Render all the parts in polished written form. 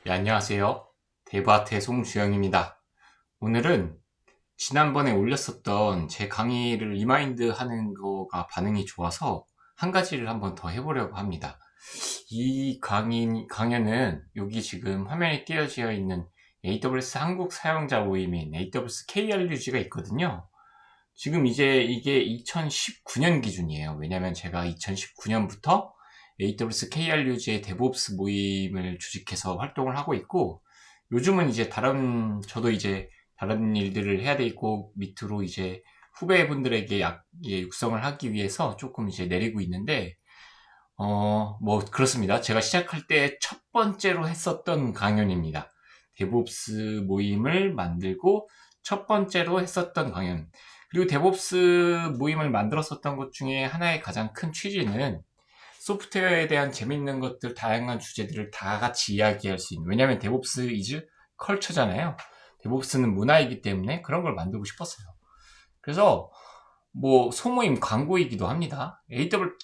네, 안녕하세요. 데브아트의 송주영입니다. 오늘은 지난번에 올렸었던 제 강의를 리마인드 하는 거가 반응이 좋아서 한 가지를 한번 더 해보려고 합니다. 이 강연은 여기 지금 화면에 띄어져 있는 AWS 한국 사용자 모임인 AWS KRUG가 있거든요. 지금 이제 이게 2019년 기준이에요. 왜냐면 제가 2019년부터 AWS KRUG의 데브옵스 모임을 조직해서 활동을 하고 있고, 요즘은 이제 저도 이제 다른 일들을 해야 돼 있고, 밑으로 이제 후배분들에게 육성을 하기 위해서 조금 이제 내리고 있는데, 뭐, 그렇습니다. 제가 시작할 때 첫 번째로 했었던 강연입니다. 데브옵스 모임을 만들고 첫 번째로 했었던 강연. 그리고 데브옵스 모임을 만들었었던 것 중에 하나의 가장 큰 취지는 소프트웨어에 대한 재밌는 것들, 다양한 주제들을 다 같이 이야기할 수 있는. 왜냐하면 데브옵스 이즈 컬처잖아요. 데브옵스는 문화이기 때문에 그런 걸 만들고 싶었어요. 그래서 뭐 소모임 광고이기도 합니다.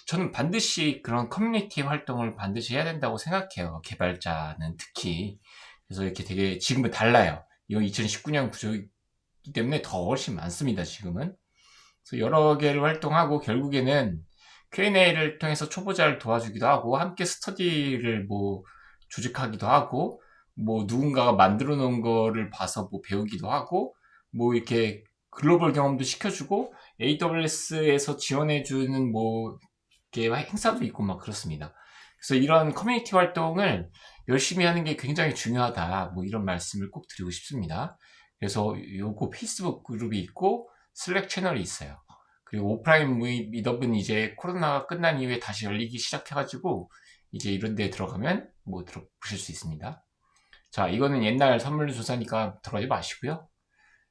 저는 반드시 그런 커뮤니티 활동을 반드시 해야 된다고 생각해요. 개발자는 특히. 그래서 이렇게 되게 지금은 달라요. 이건 2019년 구조이기 때문에 더 훨씬 많습니다. 지금은. 그래서 여러 개를 활동하고 결국에는 Q&A를 통해서 초보자를 도와주기도 하고 함께 스터디를 뭐 조직하기도 하고 뭐 누군가가 만들어 놓은 거를 봐서 뭐 배우기도 하고 뭐 이렇게 글로벌 경험도 시켜주고 AWS에서 지원해주는 뭐 이렇게 행사도 있고 막 그렇습니다. 그래서 이런 커뮤니티 활동을 열심히 하는 게 굉장히 중요하다. 뭐 이런 말씀을 꼭 드리고 싶습니다. 그래서 요거 페이스북 그룹이 있고 슬랙 채널이 있어요. 그리고 오프라인 미더은 이제 코로나가 끝난 이후에 다시 열리기 시작해가지고 이제 이런 데 들어가면 뭐 보실 수 있습니다. 자, 이거는 옛날 선물 조사니까 들어가지 마시고요.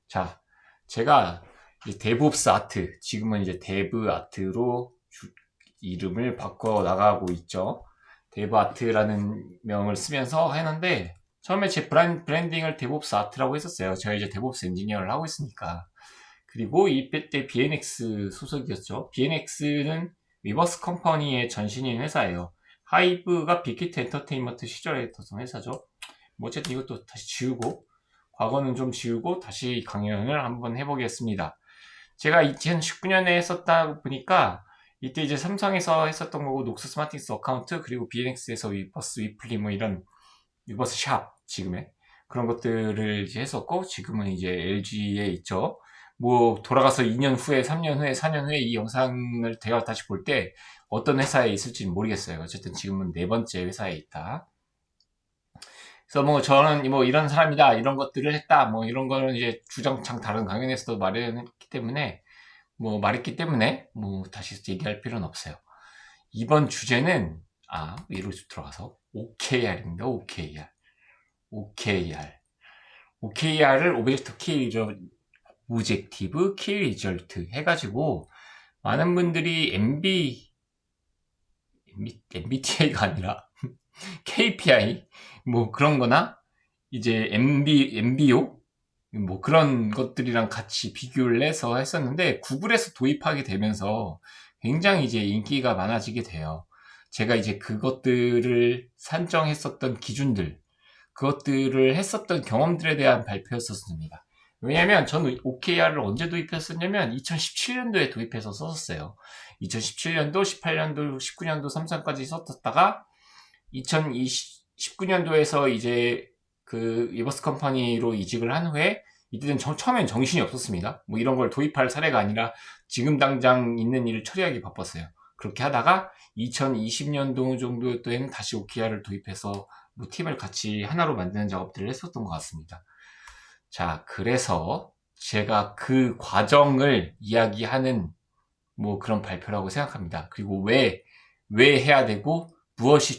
자, 제가 이제 데브옵스 아트, 지금은 이제 데브 아트로 이름을 바꿔 나가고 있죠. 데브 아트라는 명을 쓰면서 했는데, 처음에 제 브랜딩을 데브옵스 아트라고 했었어요. 제가 이제 데브옵스 엔지니어를 하고 있으니까. 그리고 이때 BNX 소속이었죠. BNX는 위버스 컴퍼니의 전신인 회사예요. 하이브가 빅히트 엔터테인먼트 시절에 있던 회사죠. 뭐 어쨌든 이것도 다시 지우고, 과거는 좀 지우고 다시 강연을 한번 해보겠습니다. 제가 2019년에 했었다 보니까 이때 이제 삼성에서 했었던 거고 녹스 스마틱스 어카운트 그리고 BNX에서 위버스 위플리 뭐 이런 위버스 샵 지금의 그런 것들을 이제 했었고 지금은 이제 LG에 있죠. 뭐 돌아가서 2년 후에 3년 후에 4년 후에 이 영상을 제가 다시 볼 때 어떤 회사에 있을지는 모르겠어요. 어쨌든 지금은 네 번째 회사에 있다. 그래서 뭐 저는 뭐 이런 사람이다 이런 것들을 했다 뭐 이런 거는 이제 주장창 다른 강연에서도 말했기 때문에 뭐 다시 얘기할 필요는 없어요. 이번 주제는 위로 들어가서 OKR입니다. OKR. OKR. OKR을 오브젝트 키 오브젝티브 키 리절트 해가지고 많은 분들이 MBTI가 아니라 KPI 뭐 그런 거나 이제 MBO 뭐 그런 것들이랑 같이 비교를 해서 했었는데 구글에서 도입하게 되면서 굉장히 이제 인기가 많아지게 돼요. 제가 이제 그것들을 산정했었던 기준들, 그것들을 했었던 경험들에 대한 발표였었습니다. 왜냐면 저는 OKR을 언제 도입했었냐면 2017년도에 도입해서 썼었어요. 2017년도, 18년도, 19년도, 3선까지 썼다가 2019년도에서 이제 그 리버스 컴퍼니로 이직을 한 후에 이때는 처음엔 정신이 없었습니다. 뭐 이런 걸 도입할 사례가 아니라 지금 당장 있는 일을 처리하기 바빴어요. 그렇게 하다가 2020년도 정도에는 다시 OKR을 도입해서 뭐 팀을 같이 하나로 만드는 작업들을 했었던 것 같습니다. 자, 그래서 제가 그 과정을 이야기하는 뭐 그런 발표라고 생각합니다. 그리고 왜 해야 되고 무엇이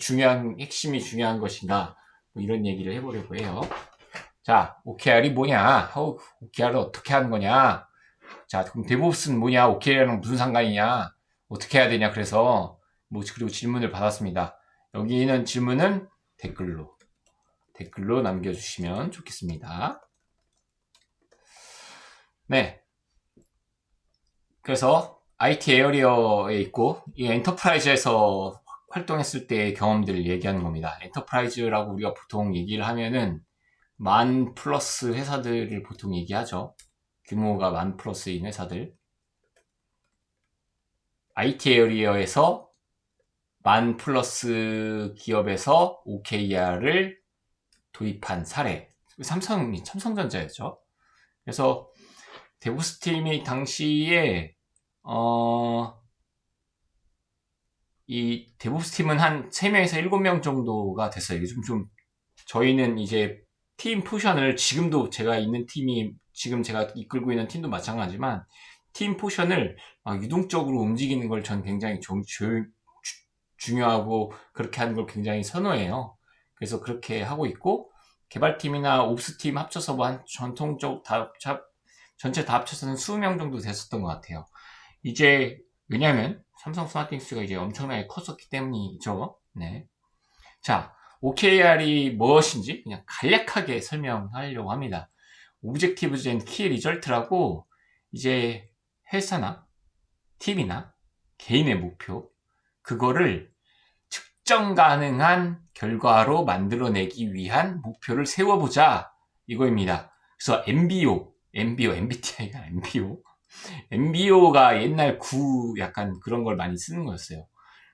핵심이 중요한 것인가 뭐 이런 얘기를 해보려고 해요. 자, OKR이 뭐냐? OKR을 어떻게 하는 거냐? 자, 그럼 데브옵스는 뭐냐? OKR이랑 무슨 상관이냐? 어떻게 해야 되냐? 그래서 뭐 그리고 질문을 받았습니다. 여기 있는 질문은 댓글로 남겨주시면 좋겠습니다. 네. 그래서 IT 에어리어에 있고 이 엔터프라이즈에서 활동했을 때의 경험들을 얘기하는 겁니다. 엔터프라이즈라고 우리가 보통 얘기를 하면은 10,000+ 회사들을 보통 얘기하죠. 규모가 10,000+인 회사들. IT 에리어에서 10,000+ 기업에서 OKR을 도입한 사례. 삼성전자였죠. 그래서 데보스 팀이 당시에 이 데보스 팀은 한 3명에서 7명 정도가 됐어요. 요즘 좀 저희는 이제 팀 포션을 지금도 제가 있는 팀이 지금 제가 이끌고 있는 팀도 마찬가지지만 팀 포션을 유동적으로 움직이는 걸 전 굉장히 중요하고 그렇게 하는 걸 굉장히 선호해요. 그래서 그렇게 하고 있고 개발팀이나 옵스팀 합쳐서 뭐 한 전체 다 합쳐서는 20명 정도 됐었던 것 같아요. 이제 왜냐면 삼성 스마트띵스가 이제 엄청나게 컸었기 때문이죠. 네. 자, OKR이 무엇인지 그냥 간략하게 설명하려고 합니다. Objectives and Key Result라고 이제 회사나 팀이나 개인의 목표 그거를 측정 가능한 결과로 만들어내기 위한 목표를 세워보자 이거입니다. 그래서 MBTI가 MBO가 옛날 약간 그런 걸 많이 쓰는 거였어요.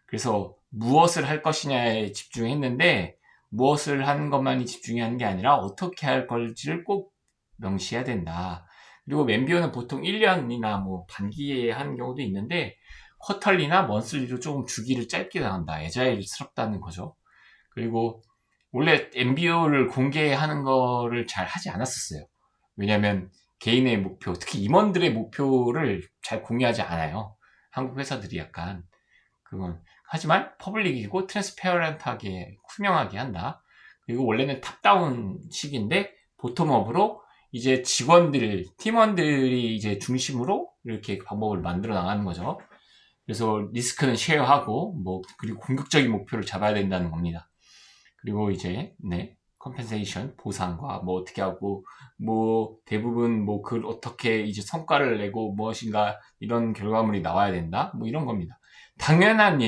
그래서 무엇을 할 것이냐에 집중했는데 무엇을 하는 것만이 집중이 하는 게 아니라 어떻게 할 걸지를 꼭 명시해야 된다. 그리고 MBO는 보통 1년이나 뭐 반기에 하는 경우도 있는데 쿼털리나 먼슬리로 조금 주기를 짧게 나간다. 애자일스럽다는 거죠. 그리고 원래 MBO를 공개하는 거를 잘 하지 않았었어요. 왜냐면 개인의 목표, 특히 임원들의 목표를 잘 공유하지 않아요. 한국 회사들이 약간 그건 하지만 퍼블릭이고 트랜스페어런트하게 투명하게 한다. 그리고 원래는 탑다운식인데 보텀업으로 이제 팀원들이 이제 중심으로 이렇게 방법을 만들어 나가는 거죠. 그래서 리스크는 쉐어하고 그리고 궁극적인 목표를 잡아야 된다는 겁니다. 그리고 이제 컴펜세이션 보상과 어떻게 하고 대부분 어떻게 이제 성과를 내고 무엇인가 이런 결과물이 나와야 된다. 이런 겁니다. 당연한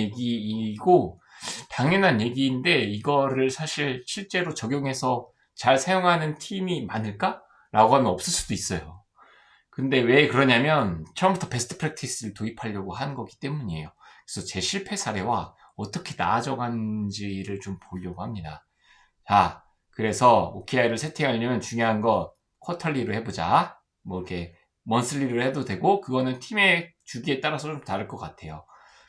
얘기인데 이거를 사실 실제로 적용해서 잘 사용하는 팀이 많을까? 라고 하면 없을 수도 있어요. 근데 왜 그러냐면 처음부터 베스트 프랙티스를 도입하려고 하는 거기 때문이에요. 그래서 제 실패 사례와 어떻게 나아져간지를 좀 보려고 합니다. 자, 그래서 OKR을 세팅하려면 중요한 거 쿼털리로 해보자. 이렇게 먼슬리로 해도 되고 그거는 팀의 주기에 따라서 좀 다를 것 같아요.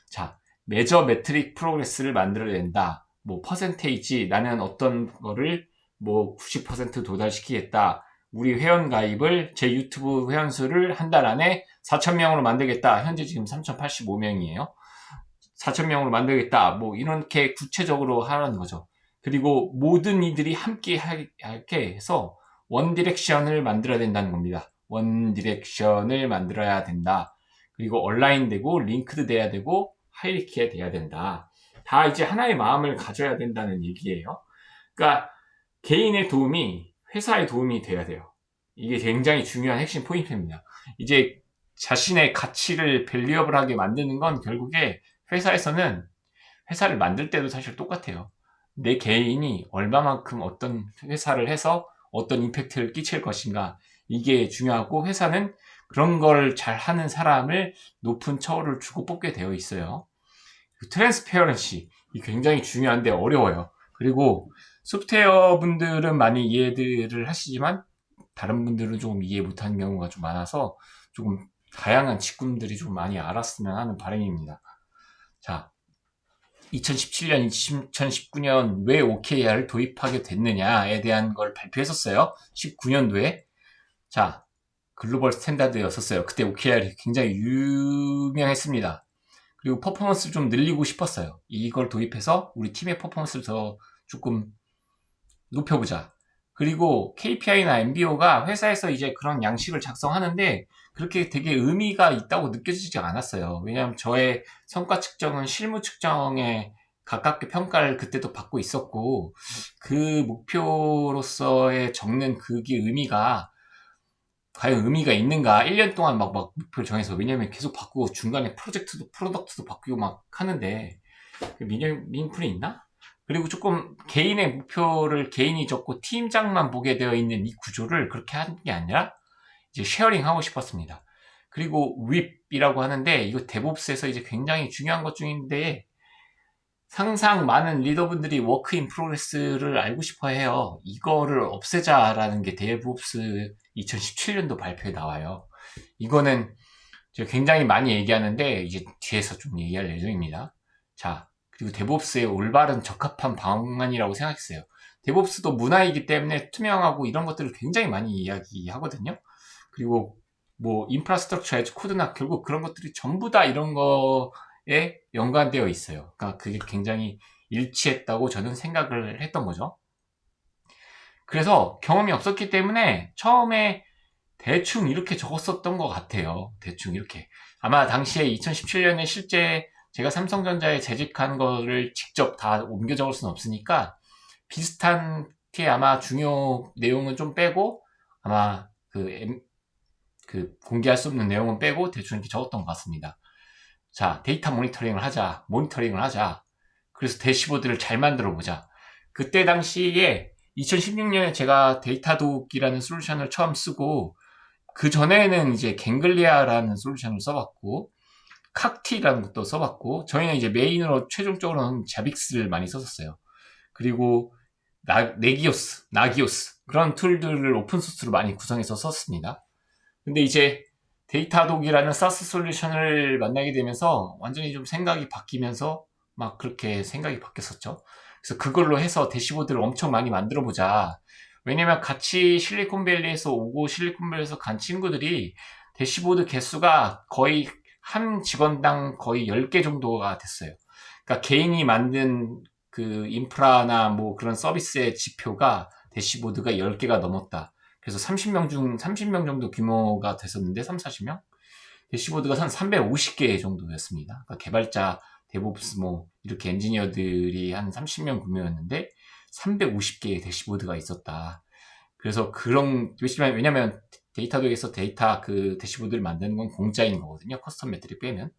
자, 매저 매트릭 프로그레스를 만들어야 된다. 퍼센테이지 나는 어떤 거를 90% 도달시키겠다. 우리 회원 가입을 제 유튜브 회원 수를 한 달 안에 4,000명으로 만들겠다. 현재 지금 3,085명이에요. 4,000명으로 만들겠다. 이렇게 구체적으로 하라는 거죠. 그리고 모든 이들이 함께 할게 해서 원 디렉션을 만들어야 된다는 겁니다. 원 디렉션을 만들어야 된다. 그리고 온라인되고 링크드 돼야 되고 하이리키가 돼야 된다. 다 이제 하나의 마음을 가져야 된다는 얘기예요. 그러니까 개인의 도움이 회사의 도움이 돼야 돼요. 이게 굉장히 중요한 핵심 포인트입니다. 이제 자신의 가치를 밸류어블하게 만드는 건 결국에 회사에서는 회사를 만들 때도 사실 똑같아요. 내 개인이 얼마만큼 어떤 회사를 해서 어떤 임팩트를 끼칠 것인가 이게 중요하고 회사는 그런 걸 잘하는 사람을 높은 처우를 주고 뽑게 되어 있어요. 트랜스페어런시 굉장히 중요한데 어려워요. 그리고 소프트웨어 분들은 많이 이해를 하시지만 다른 분들은 조금 이해 못하는 경우가 좀 많아서 조금 다양한 직군들이 좀 많이 알았으면 하는 바람입니다. 자, 2017년, 2019년 왜 OKR을 도입하게 됐느냐에 대한 걸 발표했었어요. 19년도에. 자, 글로벌 스탠다드였었어요. 그때 OKR이 굉장히 유명했습니다. 그리고 퍼포먼스를 좀 늘리고 싶었어요. 이걸 도입해서 우리 팀의 퍼포먼스를 더 조금 높여보자. 그리고 KPI나 MBO가 회사에서 이제 그런 양식을 작성하는데 그렇게 되게 의미가 있다고 느껴지지 않았어요. 왜냐하면 저의 성과 측정은 실무 측정에 가깝게 평가를 그때도 받고 있었고 그 목표로서의 적는 그게 과연 의미가 있는가? 1년 동안 막 목표를 정해서 왜냐면 계속 바꾸고 중간에 프로덕트도 바뀌고 막 하는데 미니풀이 있나? 그리고 조금 개인의 목표를 개인이 적고 팀장만 보게 되어 있는 이 구조를 그렇게 하는 게 아니라 이제 쉐어링 하고 싶었습니다. 그리고 윕이라고 하는데 이거 데브옵스에서 이제 굉장히 중요한 것 중인데 항상 많은 리더분들이 워크 인 프로그레스를 알고 싶어 해요. 이거를 없애자라는 게 데브옵스 2017년도 발표에 나와요. 이거는 제가 굉장히 많이 얘기하는데 이제 뒤에서 좀 얘기할 예정입니다. 자, 그리고 데브옵스의 올바른 적합한 방안이라고 생각했어요. 데브옵스도 문화이기 때문에 투명하고 이런 것들을 굉장히 많이 이야기하거든요. 그리고 뭐 인프라스트럭처 에즈 코드나 결국 그런 것들이 전부 다 이런 거에 연관되어 있어요. 그러니까 그게 굉장히 일치했다고 저는 생각을 했던 거죠. 그래서 경험이 없었기 때문에 처음에 대충 이렇게 적었었던 것 같아요. 대충 이렇게. 아마 당시에 2017년에 실제 제가 삼성전자에 재직한 거를 직접 다 옮겨 적을 수는 없으니까 비슷한 게 아마 중요 내용은 좀 빼고 아마 그 공개할 수 없는 내용은 빼고 대충 이렇게 적었던 것 같습니다. 자, 데이터 모니터링을 하자. 그래서 대시보드를 잘 만들어 보자. 그때 당시에 2016년에 제가 데이터독이라는 솔루션을 처음 쓰고 그 전에는 이제 갱글리아라는 솔루션을 써봤고 칵티라는 것도 써봤고 저희는 이제 메인으로 최종적으로는 자빅스를 많이 썼었어요. 그리고 나기오스 그런 툴들을 오픈소스로 많이 구성해서 썼습니다. 근데 이제 데이터독이라는 사스 솔루션을 만나게 되면서 완전히 좀 생각이 바뀌면서 막 그렇게 생각이 바뀌었었죠. 그래서 그걸로 해서 대시보드를 엄청 많이 만들어 보자. 왜냐면 같이 실리콘밸리에서 오고 실리콘밸리에서 간 친구들이 대시보드 개수가 거의 한 직원당 거의 10개 정도가 됐어요. 그러니까 개인이 만든 그 인프라나 뭐 그런 서비스의 지표가 대시보드가 10개가 넘었다. 그래서 30명 정도 규모가 됐었는데, 3, 40명? 대시보드가 한 350개 정도였습니다. 그러니까 개발자, 데브옵스 뭐, 이렇게 엔지니어들이 한 30명 규모였는데, 350개의 대시보드가 있었다. 그래서 왜냐면 데이터독에서 데이터 그 대시보드를 만드는 건 공짜인 거거든요. 커스텀 매트릭 빼면.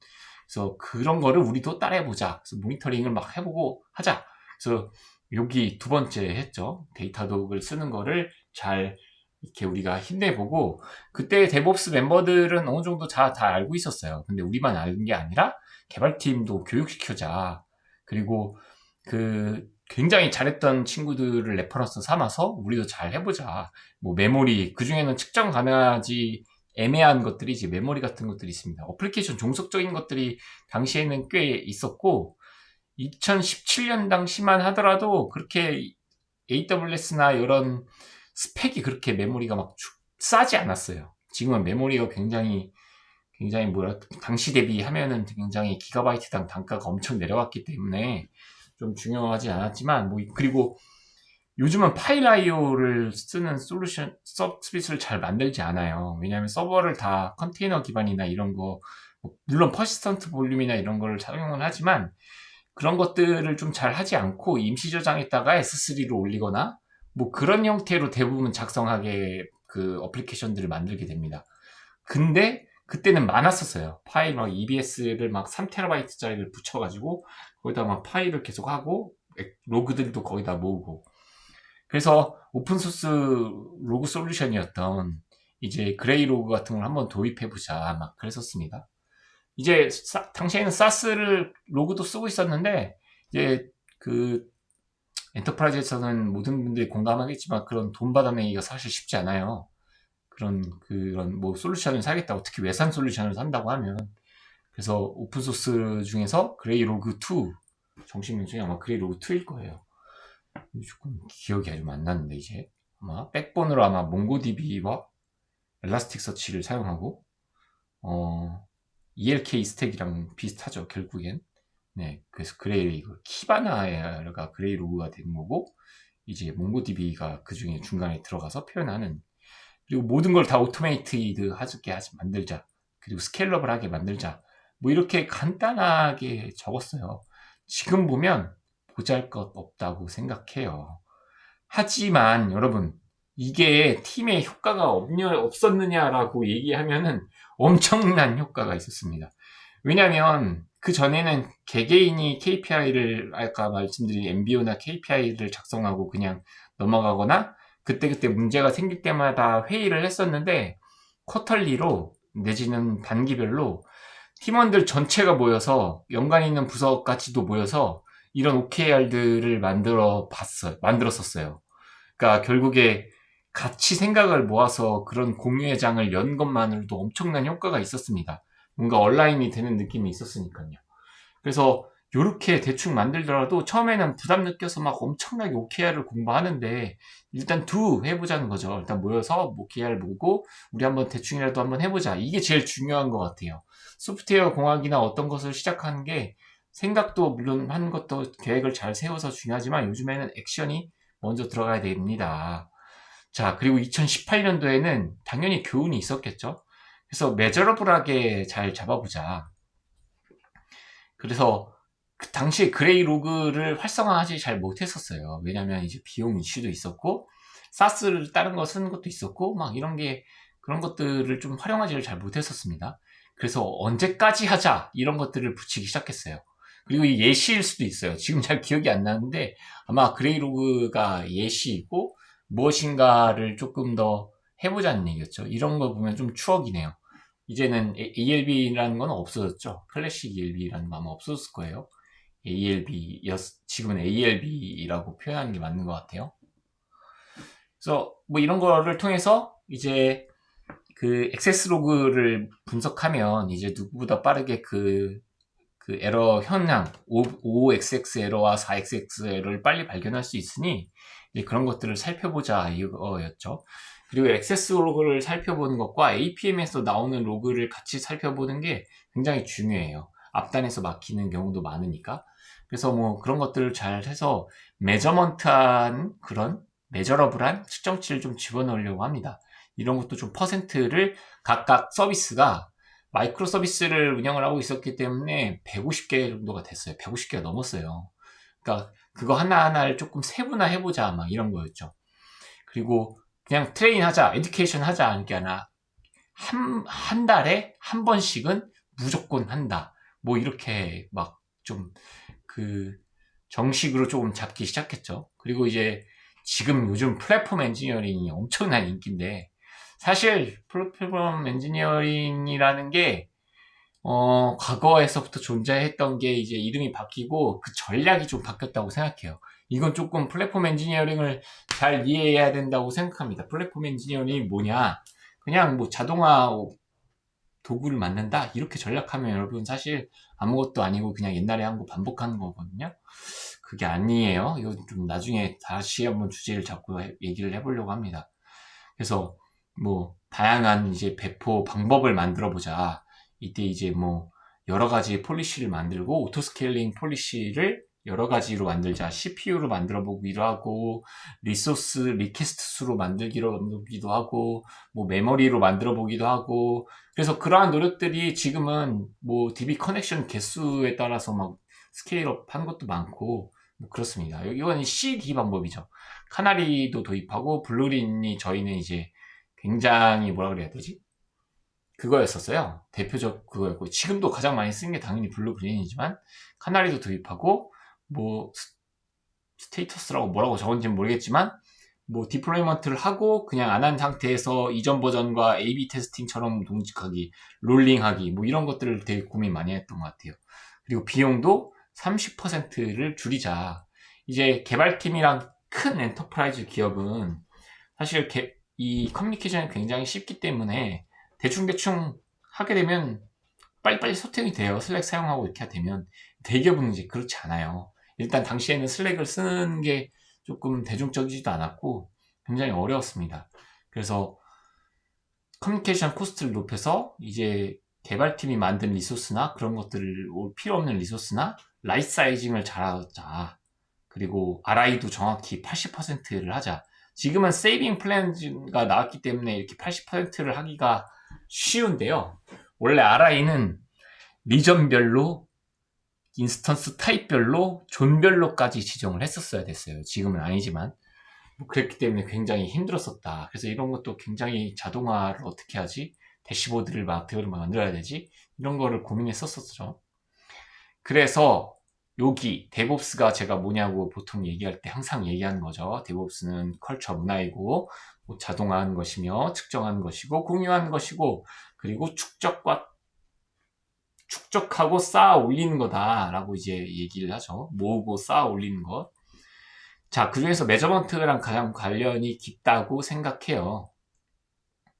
그래서 그런 거를 우리도 따라해보자. 그래서 모니터링을 막 해보고 하자. 그래서 여기 두 번째 했죠. 데이터독을 쓰는 거를 잘 이렇게 우리가 힘내보고 그때 데브옵스 멤버들은 어느 정도 다 알고 있었어요. 근데 우리만 아는 게 아니라 개발팀도 교육시켜자. 그리고 그 굉장히 잘했던 친구들을 레퍼런스 삼아서 우리도 잘 해보자. 뭐 메모리 그중에는 측정 가능하지 애매한 것들이 메모리 같은 것들이 있습니다. 어플리케이션 종속적인 것들이 당시에는 꽤 있었고 2017년 당시만 하더라도 그렇게 AWS나 이런 스펙이 그렇게 메모리가 막 싸지 않았어요. 지금은 메모리가 굉장히 당시 대비하면은 굉장히 기가바이트당 단가가 엄청 내려갔기 때문에 좀 중요하지 않았지만 그리고 요즘은 파일 IO를 쓰는 서비스를 잘 만들지 않아요. 왜냐하면 서버를 다 컨테이너 기반이나 이런 거 물론 퍼시스턴트 볼륨이나 이런 거를 사용을 하지만 그런 것들을 좀 잘 하지 않고 임시 저장했다가 S3로 올리거나 뭐 그런 형태로 대부분 작성하게 그 어플리케이션들을 만들게 됩니다. 근데 그때는 많았었어요. 파일 막 EBS를 막 3TB짜리를 붙여가지고 거기다 막 파일을 계속 하고 로그들도 거기다 모으고 그래서 오픈소스 로그 솔루션이었던 이제 그레이 로그 같은 걸 한번 도입해보자 막 그랬었습니다. 이제 당시에는 사스를 로그도 쓰고 있었는데 이제 그 엔터프라이즈에서는 모든 분들이 공감하겠지만 그런 돈 받아내기가 사실 쉽지 않아요. 그런 뭐 솔루션을 사겠다고 특히 외산 솔루션을 산다고 하면 그래서 오픈소스 중에서 그레이 로그 2 정식명 중에 아마 그레이 로그 2일 거예요. 조금 기억이 아주 안 나는데 이제 아마 백본으로 아마 몽고DB와 엘라스틱서치를 사용하고 ELK 스택이랑 비슷하죠 결국엔. 네, 그래서 키바나가 그레이 로그가 된 거고 이제 몽고DB가 그 중에 중간에 들어가서 표현하는 그리고 모든 걸 다 오토메이티드 하게 만들자. 그리고 스케일러블하게 만들자. 뭐 이렇게 간단하게 적었어요. 지금 보면 보잘것없다고 생각해요. 하지만 여러분 이게 팀에 효과가 없었느냐라고 얘기하면은 엄청난 효과가 있었습니다. 왜냐하면 그 전에는 개개인이 KPI를 아까 말씀드린 MBO나 KPI를 작성하고 그냥 넘어가거나 그때그때 문제가 생길 때마다 회의를 했었는데 쿼털리로 내지는 단기별로 팀원들 전체가 모여서 연관 있는 부서까지도 모여서 이런 OKR들을 만들었었어요. 그러니까 결국에 같이 생각을 모아서 그런 공유회장을 연 것만으로도 엄청난 효과가 있었습니다. 뭔가 온라인이 되는 느낌이 있었으니까요. 그래서 요렇게 대충 만들더라도 처음에는 부담 느껴서 막 엄청나게 OKR을 공부하는데 일단 해보자는 거죠. 일단 모여서 OKR 보고 우리 한번 대충이라도 한번 해보자. 이게 제일 중요한 것 같아요. 소프트웨어 공학이나 어떤 것을 시작하는 게 생각도 물론 하는 것도 계획을 잘 세워서 중요하지만 요즘에는 액션이 먼저 들어가야 됩니다. 자, 그리고 2018년도에는 당연히 교훈이 있었겠죠. 그래서 매저러블하게 잘 잡아보자. 그래서 그 당시에 그레이 로그를 활성화하지 잘 못했었어요. 왜냐면 이제 비용 이슈도 있었고, 사스를 다른 거 쓰는 것도 있었고, 막 그런 것들을 좀 활용하지를 잘 못했었습니다. 그래서 언제까지 하자, 이런 것들을 붙이기 시작했어요. 그리고 이 예시일 수도 있어요. 지금 잘 기억이 안 나는데, 아마 그레이 로그가 예시이고, 무엇인가를 조금 더 해보자는 얘기였죠. 이런 거 보면 좀 추억이네요. 이제는 ALB라는 건 없어졌죠. 클래식 ELB라는 거 아마 없어졌을 거예요. 지금은 ALB라고 표현하는 게 맞는 것 같아요. 그래서 뭐 이런 거를 통해서 이제 그 액세스 로그를 분석하면 이제 누구보다 빠르게 그 에러 현황, 5XX 에러와 4XX 에러를 빨리 발견할 수 있으니 이제 그런 것들을 살펴보자 이거였죠. 그리고 액세스 로그를 살펴보는 것과 APM에서 나오는 로그를 같이 살펴보는 게 굉장히 중요해요. 앞단에서 막히는 경우도 많으니까. 그래서 뭐 그런 것들을 잘 해서 매저먼트한 그런 매저러블한 측정치를 좀 집어넣으려고 합니다. 이런 것도 좀 퍼센트를 각각 서비스가 마이크로 서비스를 운영을 하고 있었기 때문에 150개 정도가 됐어요. 150개가 넘었어요. 그러니까 그거 하나하나를 조금 세분화해보자 막 이런 거였죠. 그리고 그냥 트레인 하자, 에듀케이션 하자 하는 게 아니라 한 달에 한 번씩은 무조건 한다. 뭐 이렇게 막 좀 정식으로 조금 잡기 시작했죠. 그리고 이제 지금 요즘 플랫폼 엔지니어링이 엄청난 인기인데 사실 플랫폼 엔지니어링이라는 게 과거에서부터 존재했던 게 이제 이름이 바뀌고 그 전략이 좀 바뀌었다고 생각해요. 이건 조금 플랫폼 엔지니어링을 잘 이해해야 된다고 생각합니다. 플랫폼 엔지니어링이 뭐냐? 그냥 뭐 자동화 도구를 만든다? 이렇게 전략하면 여러분 사실 아무것도 아니고 그냥 옛날에 한 거 반복하는 거거든요. 그게 아니에요. 이거 좀 나중에 다시 한번 주제를 잡고 얘기를 해보려고 합니다. 그래서 뭐 다양한 이제 배포 방법을 만들어 보자. 이때 이제 뭐 여러 가지 폴리시를 만들고 오토스케일링 폴리시를 여러 가지로 만들자. CPU로 만들어 보기도 하고 리소스 리퀘스트 수로 만들기도 하고 뭐 메모리로 만들어 보기도 하고 그래서 그러한 노력들이 지금은 뭐 DB 커넥션 개수에 따라서 막 스케일업 하는 것도 많고 뭐 그렇습니다. 이건 CD 방법이죠. 카나리도 도입하고 블루린이 저희는 이제 굉장히 뭐라 그래야 되지? 그거였었어요. 대표적 그거였고 지금도 가장 많이 쓰는 게 당연히 블루그린이지만 카나리도 도입하고 뭐 스테이터스라고 뭐라고 적은지는 모르겠지만 뭐 디플로이먼트를 하고 그냥 안 한 상태에서 이전 버전과 A/B 테스팅처럼 동작하기, 롤링하기 뭐 이런 것들을 되게 고민 많이 했던 것 같아요. 그리고 비용도 30%를 줄이자. 이제 개발팀이랑 큰 엔터프라이즈 기업은 사실 이 커뮤니케이션이 굉장히 쉽기 때문에 대충대충 하게 되면 빨리빨리 소통이 돼요. 슬랙 사용하고 이렇게 되면. 대기업은 이제 그렇지 않아요. 일단 당시에는 슬랙을 쓰는 게 조금 대중적이지도 않았고 굉장히 어려웠습니다. 그래서 커뮤니케이션 코스트를 높여서 이제 개발팀이 만든 리소스나 그런 것들을 필요 없는 리소스나 라이트 사이징을 잘하자. 그리고 RI도 정확히 80%를 하자. 지금은 세이빙 플랜가 나왔기 때문에 이렇게 80%를 하기가 쉬운데요. 원래 RI는 리전별로 인스턴스 타입별로 존별로까지 지정을 했었어야 됐어요. 지금은 아니지만 뭐 그랬기 때문에 굉장히 힘들었었다. 그래서 이런 것도 굉장히 자동화를 어떻게 하지? 대시보드를 막 만들어야 되지? 이런 거를 고민했었었죠. 그래서 여기 데브옵스가 제가 뭐냐고 보통 얘기할 때 항상 얘기하는 거죠. 데브옵스는 컬처 문화이고 뭐 자동화하는 것이며 측정하는 것이고 공유하는 것이고 그리고 축적하고 쌓아 올리는 거다라고 이제 얘기를 하죠. 모으고 쌓아 올리는 것. 자, 그 중에서 매저먼트랑 가장 관련이 깊다고 생각해요.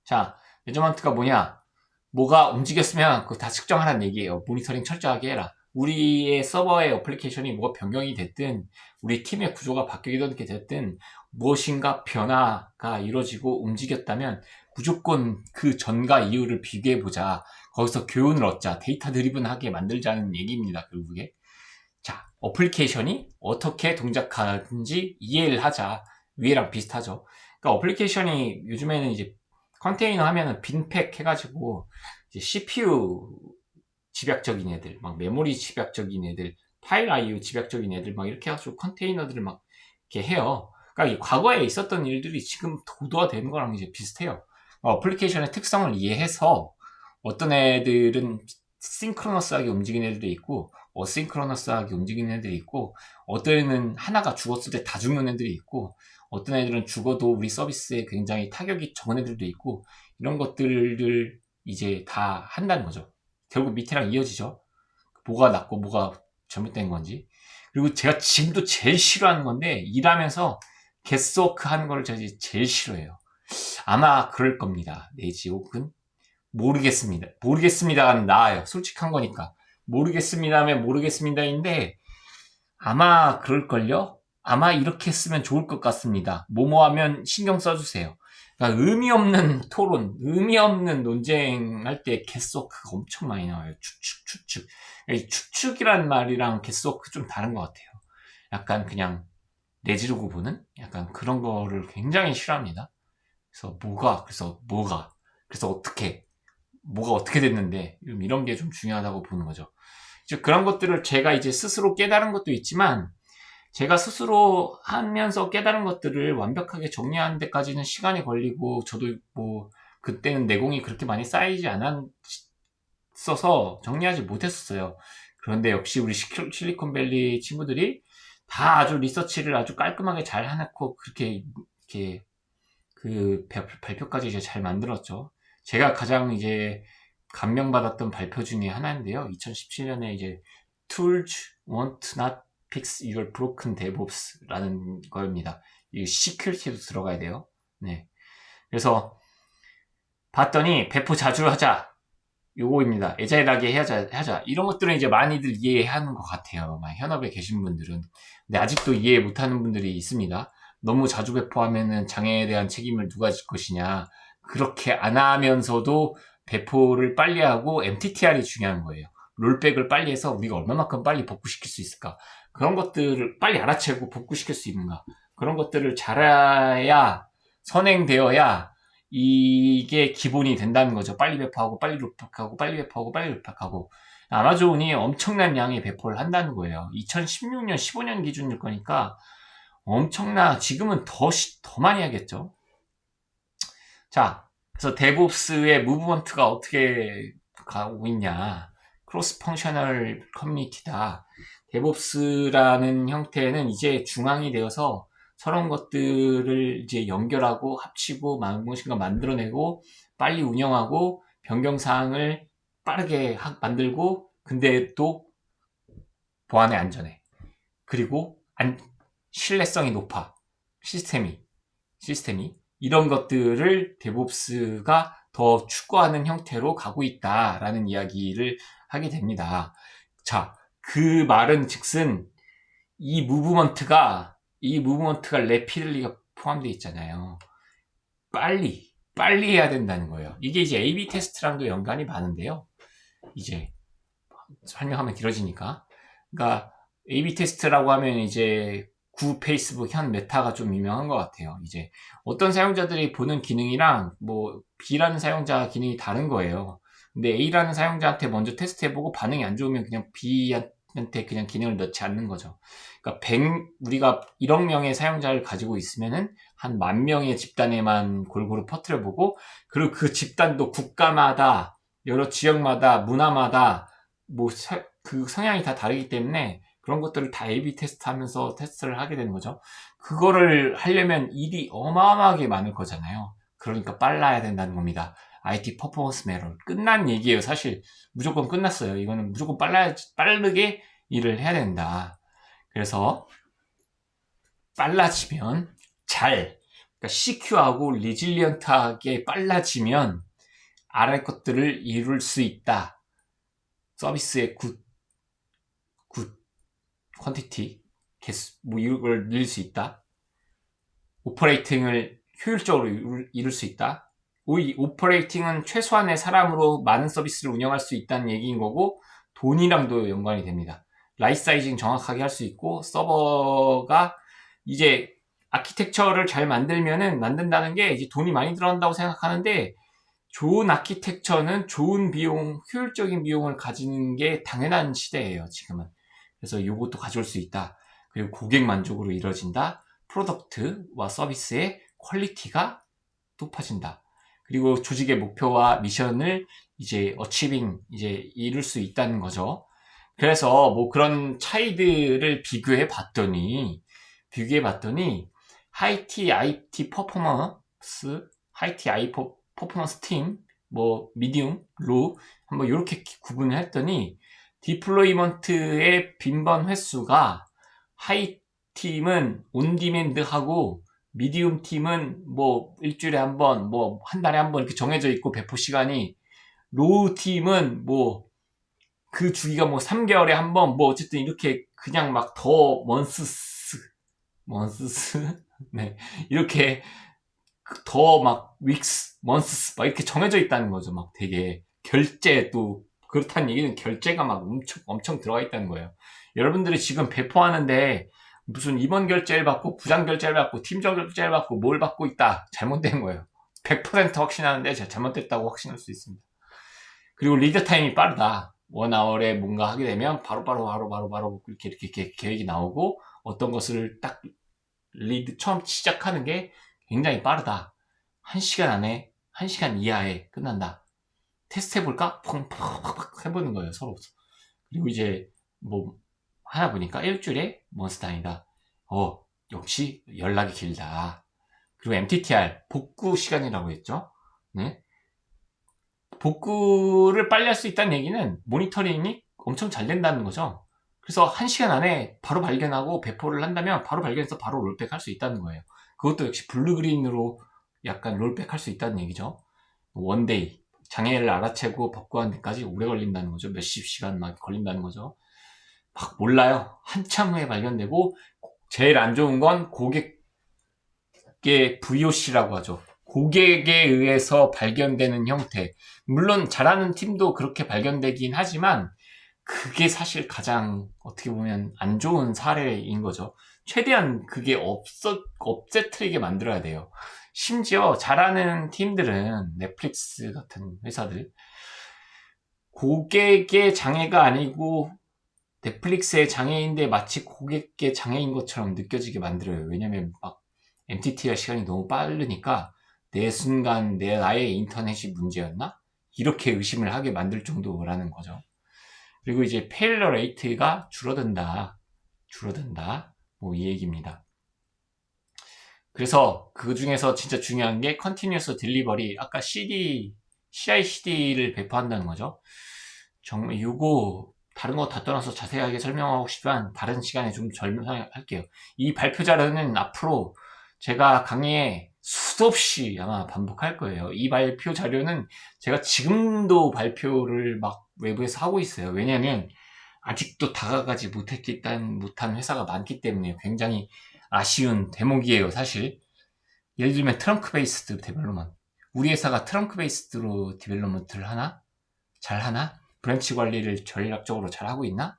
자, 매저먼트가 뭐냐? 뭐가 움직였으면 그거 다 측정하라는 얘기예요. 모니터링 철저하게 해라. 우리의 서버의 어플리케이션이 뭐가 변경이 됐든 우리 팀의 구조가 바뀌게 됐든 무엇인가 변화가 이루어지고 움직였다면 무조건 그 전과 이후를 비교해보자. 거기서 교훈을 얻자. 데이터 드리븐하게 만들자는 얘기입니다. 결국에. 자, 어플리케이션이 어떻게 동작하는지 이해를 하자. 위에랑 비슷하죠. 그러니까 어플리케이션이 요즘에는 이제 컨테이너 하면은 빈팩 해가지고 이제 CPU 집약적인 애들, 막 메모리 집약적인 애들, 파일 IO 집약적인 애들 막 이렇게 해가지고 컨테이너들을 막 이렇게 해요. 그러니까 이 과거에 있었던 일들이 지금 도도화되는 거랑 이제 비슷해요. 어플리케이션의 특성을 이해해서 어떤 애들은 싱크로너스하게 움직이는 애들도 있고 어싱크로너스하게 움직이는 애들이 있고 어떤 애는 하나가 죽었을 때 다 죽는 애들이 있고 어떤 애들은 죽어도 우리 서비스에 굉장히 타격이 적은 애들도 있고 이런 것들을 이제 다 한다는 거죠. 결국 밑에랑 이어지죠. 뭐가 낫고 뭐가 잘못된 건지. 그리고 제가 지금도 제일 싫어하는 건데 일하면서 개스워크 하는 걸 제가 제일 싫어해요. 아마 그럴 겁니다. 내지 혹은 모르겠습니다. 모르겠습니다가 나아요. 솔직한 거니까. 모르겠습니다면 모르겠습니다인데 아마 그럴걸요? 아마 이렇게 쓰면 좋을 것 같습니다. 뭐뭐 하면 신경 써주세요. 그러니까 의미 없는 토론, 의미 없는 논쟁할 때 개스워크가 엄청 많이 나와요. 추측. 이 추측이란 말이랑 개스워크 좀 다른 것 같아요. 약간 그냥 내지르고 보는? 약간 그런 거를 굉장히 싫어합니다. 그래서 뭐가 어떻게 됐는데, 이런 게 좀 중요하다고 보는 거죠. 이제 그런 것들을 제가 이제 스스로 깨달은 것도 있지만, 제가 스스로 하면서 깨달은 것들을 완벽하게 정리하는 데까지는 시간이 걸리고, 저도 뭐, 그때는 내공이 그렇게 많이 쌓이지 않았어서 정리하지 못했었어요. 그런데 역시 우리 실리콘밸리 친구들이 다 아주 리서치를 아주 깔끔하게 잘 해놓고, 이렇게, 그 발표까지 이제 잘 만들었죠. 제가 가장 이제 감명받았던 발표 중에 하나인데요. 2017년에 이제 Tools won't not fix your broken DevOps라는 거입니다. 이 security도 들어가야 돼요. 네. 그래서 봤더니 배포 자주 하자. 요거입니다. 애자일하게 하자. 이런 것들은 이제 많이들 이해하는 것 같아요. 현업에 계신 분들은. 근데 아직도 이해 못하는 분들이 있습니다. 너무 자주 배포하면은 장애에 대한 책임을 누가 질 것이냐. 그렇게 안 하면서도 배포를 빨리 하고 MTTR이 중요한 거예요. 롤백을 빨리 해서 우리가 얼마만큼 빨리 복구시킬 수 있을까. 그런 것들을 빨리 알아채고 복구시킬 수 있는가. 그런 것들을 잘해야 선행되어야 이게 기본이 된다는 거죠. 빨리 배포하고 빨리 롤백하고 빨리 배포하고 빨리 롤백하고. 아마존이 엄청난 양의 배포를 한다는 거예요. 2016년, 15년 기준일 거니까 지금은 더 많이 하겠죠. 자, 그래서 데브옵스의 무브먼트가 어떻게 가고 있냐. 크로스 펑셔널 커뮤니티다. 데브옵스라는 형태는 이제 중앙이 되어서 서러운 것들을 이제 연결하고 합치고 무엇인가 만들어내고 빨리 운영하고 변경사항을 빠르게 만들고 근데 또 보안에 안전해. 그리고 신뢰성이 높아. 시스템이. 이런 것들을 데브옵스가 더 추구하는 형태로 가고 있다라는 이야기를 하게 됩니다. 자, 그 말은 즉슨 이 무브먼트가 래피들리가 포함되어 있잖아요. 빨리 해야 된다는 거예요. 이게 이제 A/B 테스트랑도 연관이 많은데요. 이제 설명하면 길어지니까. 그러니까 A/B 테스트라고 하면 이제 구 페이스북 현 메타가 좀 유명한 것 같아요. 이제 어떤 사용자들이 보는 기능이랑 뭐 B라는 사용자 기능이 다른 거예요. 근데 A라는 사용자한테 먼저 테스트해보고 반응이 안 좋으면 그냥 B한테 그냥 기능을 넣지 않는 거죠. 그러니까 우리가 1억 명의 사용자를 가지고 있으면은 한 10,000명의 집단에만 골고루 퍼뜨려보고 그리고 그 집단도 국가마다 여러 지역마다 문화마다 뭐 그 성향이 다 다르기 때문에 그런 것들을 다 A/B 테스트 하면서 테스트를 하게 되는 거죠. 그거를 하려면 일이 어마어마하게 많을 거잖아요. 그러니까 빨라야 된다는 겁니다. IT 퍼포먼스 메러 끝난 얘기예요. 사실 무조건 끝났어요. 이거는 무조건 빠르게 일을 해야 된다. 그래서 빨라지면 그러니까 CQ하고 리질리언트하게 빨라지면 아래 것들을 이룰 수 있다. 서비스의 굿 퀀티티, 개수, 뭐 이걸 늘릴 수 있다. 오퍼레이팅을 효율적으로 이룰 수 있다. 이 오퍼레이팅은 최소한의 사람으로 많은 서비스를 운영할 수 있다는 얘기인 거고 돈이랑도 연관이 됩니다. 라이트 사이징 정확하게 할 수 있고 서버가 이제 아키텍처를 잘 만든다는 게 이제 돈이 많이 들어간다고 생각하는데 좋은 아키텍처는 좋은 비용, 효율적인 비용을 가지는 게 당연한 시대예요, 지금은. 그래서 이것도 가져올 수 있다. 그리고 고객 만족으로 이루어진다. 프로덕트와 서비스의 퀄리티가 높아진다. 그리고 조직의 목표와 미션을 이제 이제 이룰 수 있다는 거죠. 그래서 뭐 그런 차이들을 비교해 봤더니 하이티 IT 퍼포먼스 팀, 뭐 미디움, 로우 한번 이렇게 구분을 했더니 디플로이먼트의 빈번 횟수가 하이 팀은 온디맨드하고 미디움 팀은 뭐 일주일에 한 번, 뭐 한 달에 한 번 이렇게 정해져 있고 배포 시간이 로우 팀은 뭐 그 주기가 뭐 3개월에 한 번, 뭐 어쨌든 이렇게 그냥 막 더 먼스스 네 이렇게 더 막 윅스, 먼스스 막 이렇게 정해져 있다는 거죠. 막 되게 결제 또 그렇다는 얘기는 결제가 막 엄청 들어가 있다는 거예요. 여러분들이 지금 배포하는데 무슨 임원 결제를 받고 부장 결제를 받고 팀장 결제를 받고 뭘 받고 있다. 잘못된 거예요. 100% 확신하는데 제가 잘못됐다고 확신할 수 있습니다. 그리고 리드 타임이 빠르다. 원아워에 뭔가 하게 되면 바로바로 이렇게 계획이 나오고 어떤 것을 딱 처음 시작하는 게 굉장히 빠르다. 1시간 안에, 1시간 이하에 끝난다. 테스트 해볼까? 펑펑 해보는 거예요, 서로. 그리고 이제 뭐 하나 보니까 일주일에 몬스타이다. 역시 연락이 길다. 그리고 MTTR, 복구 시간이라고 했죠. 네. 복구를 빨리 할 수 있다는 얘기는 모니터링이 엄청 잘 된다는 거죠. 그래서 1시간 안에 바로 발견하고 배포를 한다면 바로 발견해서 바로 롤백 할 수 있다는 거예요. 그것도 역시 블루그린으로 약간 롤백 할 수 있다는 얘기죠. 원데이, 장애를 알아채고 복구하는 데까지 오래 걸린다는 거죠. 몇십 시간 막 걸린다는 거죠. 막 몰라요. 한참 후에 발견되고 제일 안 좋은 건 고객의 VOC라고 하죠. 고객에 의해서 발견되는 형태. 물론 잘하는 팀도 그렇게 발견되긴 하지만 그게 사실 가장 어떻게 보면 안 좋은 사례인 거죠. 최대한 그게 없애트리게 만들어야 돼요. 심지어 잘하는 팀들은 넷플릭스 같은 회사들 고객의 장애가 아니고 넷플릭스의 장애인데 마치 고객의 장애인 것처럼 느껴지게 만들어요. 왜냐면 막 MTTR 시간이 너무 빠르니까 나의 인터넷이 문제였나? 이렇게 의심을 하게 만들 정도라는 거죠. 그리고 이제 페일러 레이트가 줄어든다. 뭐 이 얘기입니다. 그래서 그 중에서 진짜 중요한 게 컨티뉴어스 딜리버리, 아까 CI/CD를 배포한다는 거죠. 정말 이거 다른 거 다 떠나서 자세하게 설명하고 싶지만 다른 시간에 좀 설명할게요. 이 발표 자료는 앞으로 제가 강의에 수도 없이 아마 반복할 거예요. 이 발표 자료는 제가 지금도 발표를 막 외부에서 하고 있어요. 왜냐하면 아직도 다가가지 못한 회사가 많기 때문에 굉장히 아쉬운 대목이에요, 사실. 예를 들면 트렁크 베이스드 데벨롭먼트. 우리 회사가 트렁크 베이스드로 디벨롭먼트를 하나? 잘 하나? 브랜치 관리를 전략적으로 잘 하고 있나?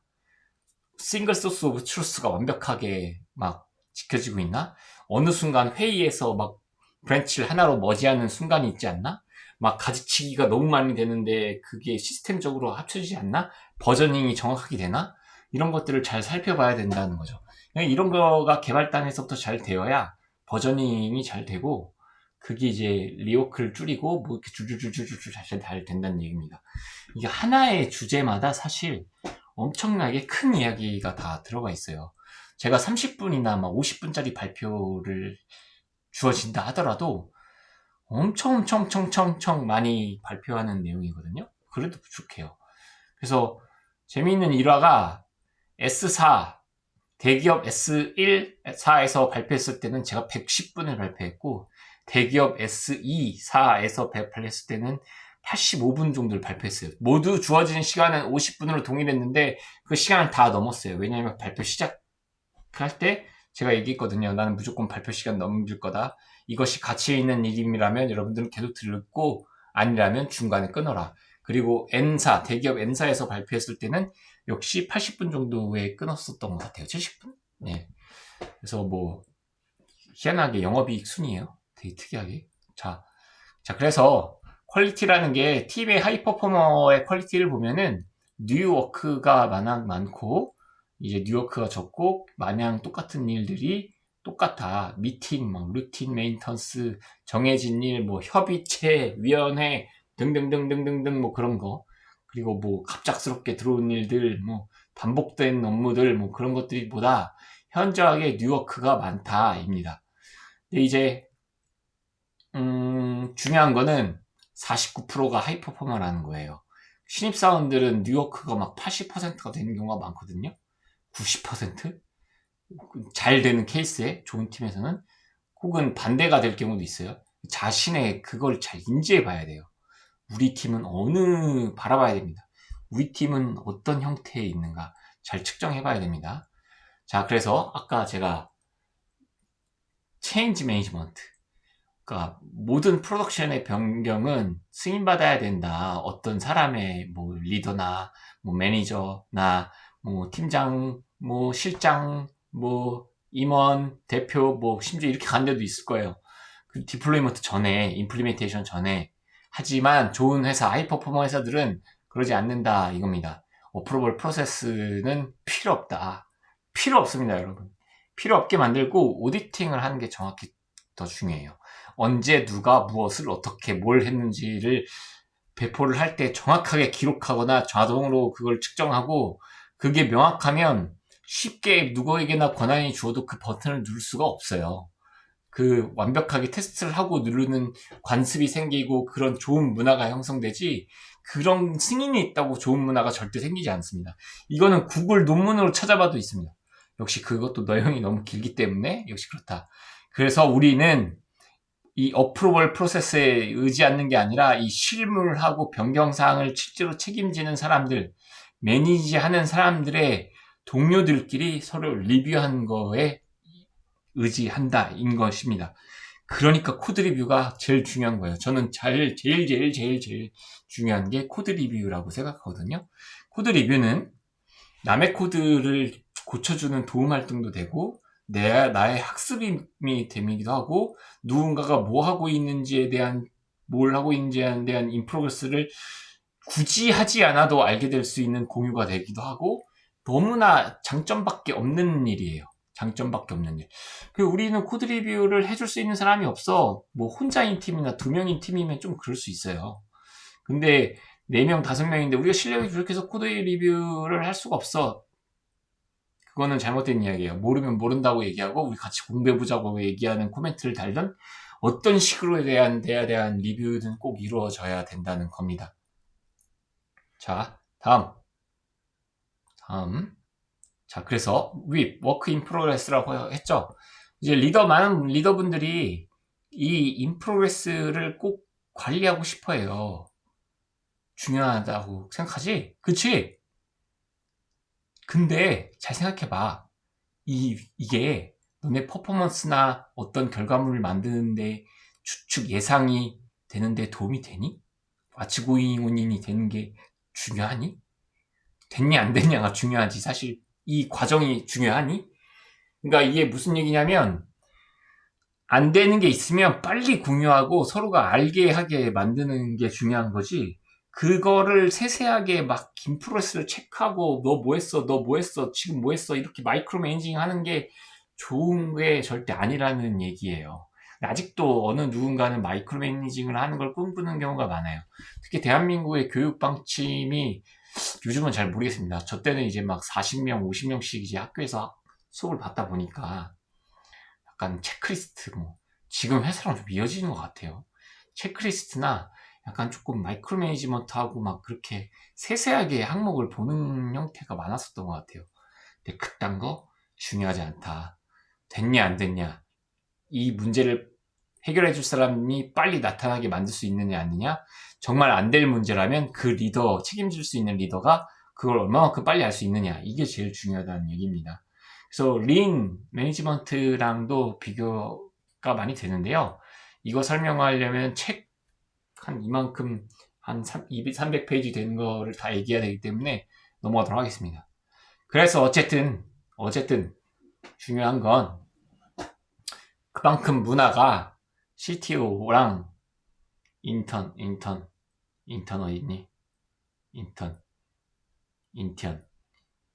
싱글 소스 오브 트루스가 완벽하게 막 지켜지고 있나? 어느 순간 회의에서 막 브랜치를 하나로 머지하는 순간이 있지 않나? 막 가지치기가 너무 많이 되는데 그게 시스템적으로 합쳐지지 않나? 버저닝이 정확하게 되나? 이런 것들을 잘 살펴봐야 된다는 거죠. 이런 거가 개발단에서부터 잘 되어야 버저닝이 잘 되고 그게 이제 리워크를 줄이고 뭐 이렇게 줄줄줄줄줄 잘 된다는 얘기입니다. 이게 하나의 주제마다 사실 엄청나게 큰 이야기가 다 들어가 있어요. 제가 30분이나 막 50분짜리 발표를 주어진다 하더라도 엄청 많이 발표하는 내용이거든요. 그래도 부족해요. 그래서 재미있는 일화가 S4, 대기업 S1, 4에서 발표했을 때는 제가 110분을 발표했고, 대기업 S2, 4에서 발표했을 때는 85분 정도를 발표했어요. 모두 주어진 시간은 50분으로 동일했는데 그 시간을 다 넘었어요. 왜냐하면 발표 시작할 때 제가 얘기했거든요. 나는 무조건 발표 시간 넘길 거다. 이것이 가치 있는 일임이라면 여러분들은 계속 듣고, 아니라면 중간에 끊어라. 그리고 N사, 대기업 N사에서 발표했을 때는 역시 80분 정도에 끊었었던 것 같아요. 70분? 네. 그래서 뭐 희한하게 영업이익 순이에요. 되게 특이하게. 자, 그래서 퀄리티라는 게 팀의 하이퍼포머의 퀄리티를 보면은 뉴워크가 많고 이제 뉴워크가 적고 마냥 똑같은 일들이 똑같아. 미팅, 막 루틴 메인턴스, 정해진 일, 뭐 협의체, 위원회 등등등등등등 뭐 그런 거. 그리고 뭐 갑작스럽게 들어온 일들, 뭐 반복된 업무들, 뭐 그런 것들이 보다 현저하게 뉴워크가 많다입니다. 근데 이제 중요한 거는 49%가 하이퍼포머라는 거예요. 신입사원들은 뉴워크가 막 80%가 되는 경우가 많거든요. 90%? 잘 되는 케이스에 좋은 팀에서는 혹은 반대가 될 경우도 있어요. 자신의 그걸 잘 인지해 봐야 돼요. 우리 팀은 바라봐야 됩니다. 우리 팀은 어떤 형태에 있는가 잘 측정해 봐야 됩니다. 자, 그래서 아까 제가 체인지 매니지먼트, 그러니까 모든 프로덕션의 변경은 승인받아야 된다. 어떤 사람의 뭐 리더나 뭐 매니저나 뭐 팀장, 뭐 실장, 뭐 임원, 대표, 뭐 심지어 이렇게 간 데도 있을 거예요. 그 디플로이먼트 전에, 임플리멘테이션 전에. 하지만 좋은 회사, 하이퍼포머 회사들은 그러지 않는다 이겁니다. 어프로벌 프로세스는 필요 없다. 필요 없습니다, 여러분. 필요 없게 만들고 오디팅을 하는 게 정확히 더 중요해요. 언제 누가 무엇을 어떻게 뭘 했는지를 배포를 할 때 정확하게 기록하거나 자동으로 그걸 측정하고, 그게 명확하면 쉽게 누구에게나 권한이 주어도 그 버튼을 누를 수가 없어요. 그 완벽하게 테스트를 하고 누르는 관습이 생기고 그런 좋은 문화가 형성되지, 그런 승인이 있다고 좋은 문화가 절대 생기지 않습니다. 이거는 구글 논문으로 찾아봐도 있습니다. 역시 그것도 내용이 너무 길기 때문에 역시 그렇다. 그래서 우리는 이 어프로벌 프로세스에 의지하는 게 아니라 이 실물하고 변경사항을 실제로 책임지는 사람들, 매니지하는 사람들의 동료들끼리 서로 리뷰한 거에 의지한다 인 것입니다. 그러니까 코드 리뷰가 제일 중요한 거예요. 저는 제일 중요한 게 코드 리뷰라고 생각하거든요. 코드 리뷰는 남의 코드를 고쳐주는 도움 활동도 되고, 나의 학습이 되기도 하고, 누군가가 뭘 하고 있는지에 대한 인프로그레스를 굳이 하지 않아도 알게 될 수 있는 공유가 되기도 하고, 너무나 장점밖에 없는 일이에요. 장점밖에 없는 일. 우리는 코드 리뷰를 해줄 수 있는 사람이 없어. 뭐 혼자인 팀이나 2명인 팀이면 좀 그럴 수 있어요. 근데 4명, 5명인데 우리가 실력이 부족해서 코드 리뷰를 할 수가 없어. 그거는 잘못된 이야기예요. 모르면 모른다고 얘기하고 우리 같이 공부해보자고 얘기하는 코멘트를 달던 어떤 식으로 대한 리뷰는 꼭 이루어져야 된다는 겁니다. 자, 다음. 자, 그래서 워크 인 프로그레스라고 했죠. 이제 많은 리더분들이 이 인 프로그레스를 꼭 관리하고 싶어 해요. 중요하다고 생각하지? 그치? 근데 잘 생각해봐. 이게 너네 퍼포먼스나 어떤 결과물을 만드는데 추측 예상이 되는데 도움이 되니? What's going on이 되는 게 중요하니? 됐냐 안 됐냐가 중요하지. 사실 이 과정이 중요하니? 그러니까 이게 무슨 얘기냐면, 안 되는 게 있으면 빨리 공유하고 서로가 알게 하게 만드는 게 중요한 거지, 그거를 세세하게 막 인프로레스를 체크하고 너 뭐 했어 지금 뭐 했어 이렇게 마이크로 매니징 하는 게 좋은 게 절대 아니라는 얘기예요. 아직도 어느 누군가는 마이크로 매니징을 하는 걸 꿈꾸는 경우가 많아요. 특히 대한민국의 교육 방침이 요즘은 잘 모르겠습니다. 저 때는 이제 막 40명, 50명씩 이제 학교에서 수업을 받다 보니까 약간 체크리스트 뭐 지금 회사랑 좀 이어지는 것 같아요. 체크리스트나 약간 조금 마이크로 매니지먼트하고 막 그렇게 세세하게 항목을 보는 형태가 많았었던 것 같아요. 근데 그딴 거 중요하지 않다. 됐냐 안 됐냐 이 문제를 해결해 줄 사람이 빨리 나타나게 만들 수 있느냐 아니냐 정말 안 될 문제라면 그 리더 책임질 수 있는 리더가 그걸 얼마만큼 빨리 할 수 있느냐 이게 제일 중요하다는 얘기입니다. 그래서 린 매니지먼트랑도 비교가 많이 되는데요. 이거 설명하려면 책 한 이만큼 한 300페이지 되는 거를 다 얘기해야 되기 때문에 넘어가도록 하겠습니다. 그래서 어쨌든 중요한 건 그만큼 문화가 CTO랑 인턴 어디 있니? 인턴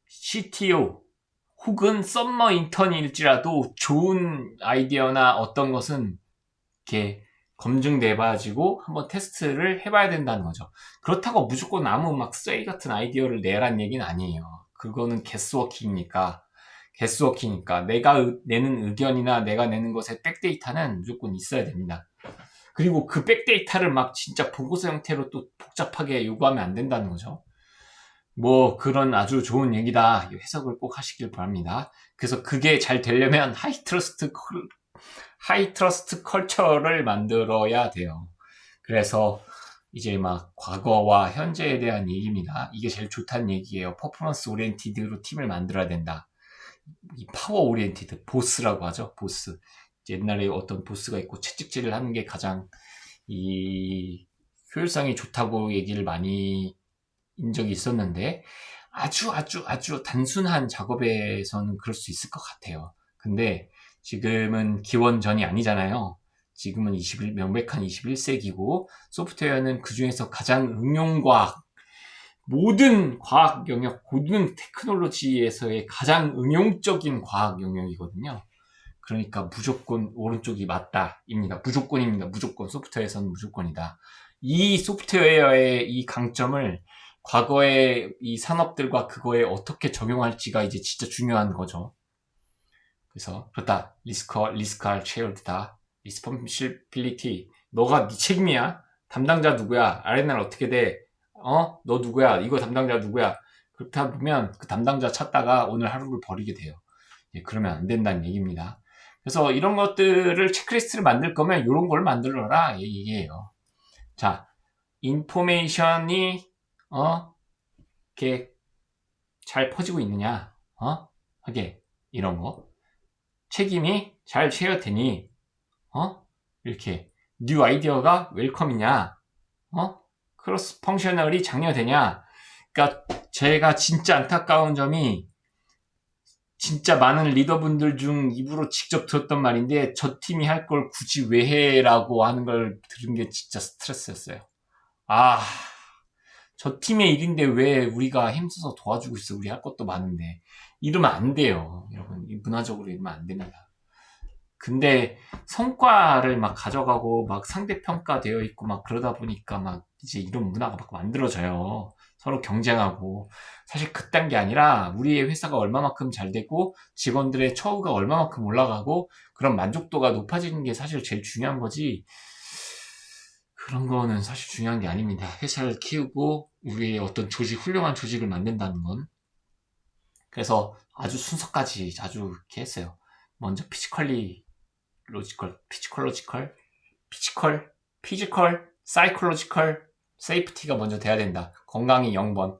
CTO 혹은 썸머 인턴일지라도 좋은 아이디어나 어떤 것은 이렇게 검증돼가지고 한번 테스트를 해봐야 된다는 거죠. 그렇다고 무조건 아무 막 쇠 같은 아이디어를 내란 얘기는 아니에요. 그거는 개스워킹이니까 내가 내는 의견이나 내가 내는 것의 백데이터는 무조건 있어야 됩니다. 그리고 그 백데이터를 막 진짜 보고서 형태로 또 복잡하게 요구하면 안 된다는 거죠. 뭐 그런 아주 좋은 얘기다. 해석을 꼭 하시길 바랍니다. 그래서 그게 잘 되려면 하이 트러스트 컬처를 만들어야 돼요. 그래서 이제 막 과거와 현재에 대한 얘기입니다. 이게 제일 좋다는 얘기예요. 퍼포먼스 오리엔티드로 팀을 만들어야 된다. 이 파워 오리엔티드, 보스라고 하죠. 보스. 옛날에 어떤 보스가 있고 채찍질을 하는 게 가장 이 효율성이 좋다고 얘기를 많이 인 적이 있었는데 아주 단순한 작업에서는 그럴 수 있을 것 같아요. 근데 지금은 기원전이 아니잖아요. 지금은 명백한 21세기고 소프트웨어는 그 중에서 가장 응용과학 모든 과학 영역, 모든 테크놀로지에서의 가장 응용적인 과학 영역이거든요. 그러니까 무조건 오른쪽이 맞다입니다. 무조건 소프트웨어에서는 무조건이다. 이 소프트웨어의 이 강점을 과거의 이 산업들과 그거에 어떻게 적용할지가 이제 진짜 중요한 거죠. 그래서 그렇다. 리스크할 체어드다. 리스폰시빌리티. 너가 네 책임이야. 담당자 누구야? 아레나를 어떻게 돼? 너 누구야? 이거 담당자 누구야? 그렇다 보면 그 담당자 찾다가 오늘 하루를 버리게 돼요. 예, 그러면 안 된다는 얘기입니다. 그래서 이런 것들을 체크리스트를 만들 거면 이런 걸 만들어라 얘기예요. 자, 인포메이션이 이렇게 잘 퍼지고 있느냐? 하게 이런 거. 책임이 잘 쉐어되니 이렇게 뉴 아이디어가 웰컴이냐? 크로스 펑셔널이 장려되냐? 그러니까 제가 진짜 안타까운 점이 진짜 많은 리더분들 중 입으로 직접 들었던 말인데 저 팀이 할 걸 굳이 왜 해라고 하는 걸 들은 게 진짜 스트레스였어요. 아, 저 팀의 일인데 왜 우리가 힘써서 도와주고 있어? 우리 할 것도 많은데. 이러면 안 돼요. 여러분, 문화적으로 이러면 안 됩니다. 근데 성과를 막 가져가고 막 상대평가되어 있고 막 그러다 보니까 막 이제 이런 문화가 막 만들어져요. 서로 경쟁하고. 사실 그딴 게 아니라 우리의 회사가 얼마만큼 잘 되고 직원들의 처우가 얼마만큼 올라가고 그런 만족도가 높아지는 게 사실 제일 중요한 거지. 그런 거는 사실 중요한 게 아닙니다. 회사를 키우고 우리의 어떤 훌륭한 조직을 만든다는 건. 그래서 아주 순서까지 아주 이렇게 했어요. 먼저 피지컬, 사이콜로지컬, 세이프티가 먼저 돼야 된다. 건강이 0번.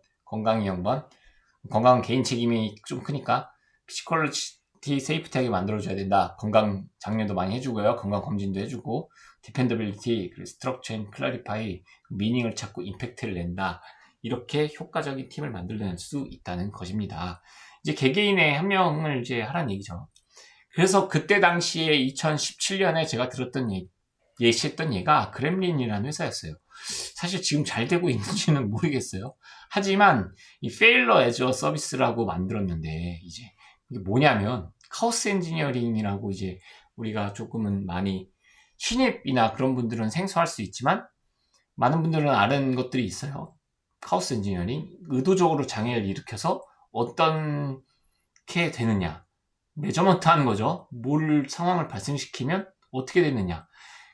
건강은 개인 책임이 좀 크니까 피지컬리티 세이프티하게 만들어줘야 된다. 건강 장려도 많이 해주고요. 건강 검진도 해주고 디펜더빌리티, 스트럭처 앤 클래리파이, 미닝을 찾고 임팩트를 낸다. 이렇게 효과적인 팀을 만들어낼 수 있다는 것입니다. 이제 개개인의 한 명을 이제 하라는 얘기죠. 그래서 그때 당시에 2017년에 제가 들었던 예시했던 얘가 그렘린이라는 회사였어요. 사실 지금 잘 되고 있는지는 모르겠어요. 하지만 이 페일러 애저 서비스라고 만들었는데 이제 이게 뭐냐면 카오스 엔지니어링이라고 이제 우리가 조금은 많이 신입이나 그런 분들은 생소할 수 있지만 많은 분들은 아는 것들이 있어요. 카오스 엔지니어링, 의도적으로 장애를 일으켜서 어떻게 되느냐, 메저먼트 하는 거죠. 뭘 상황을 발생시키면 어떻게 되느냐.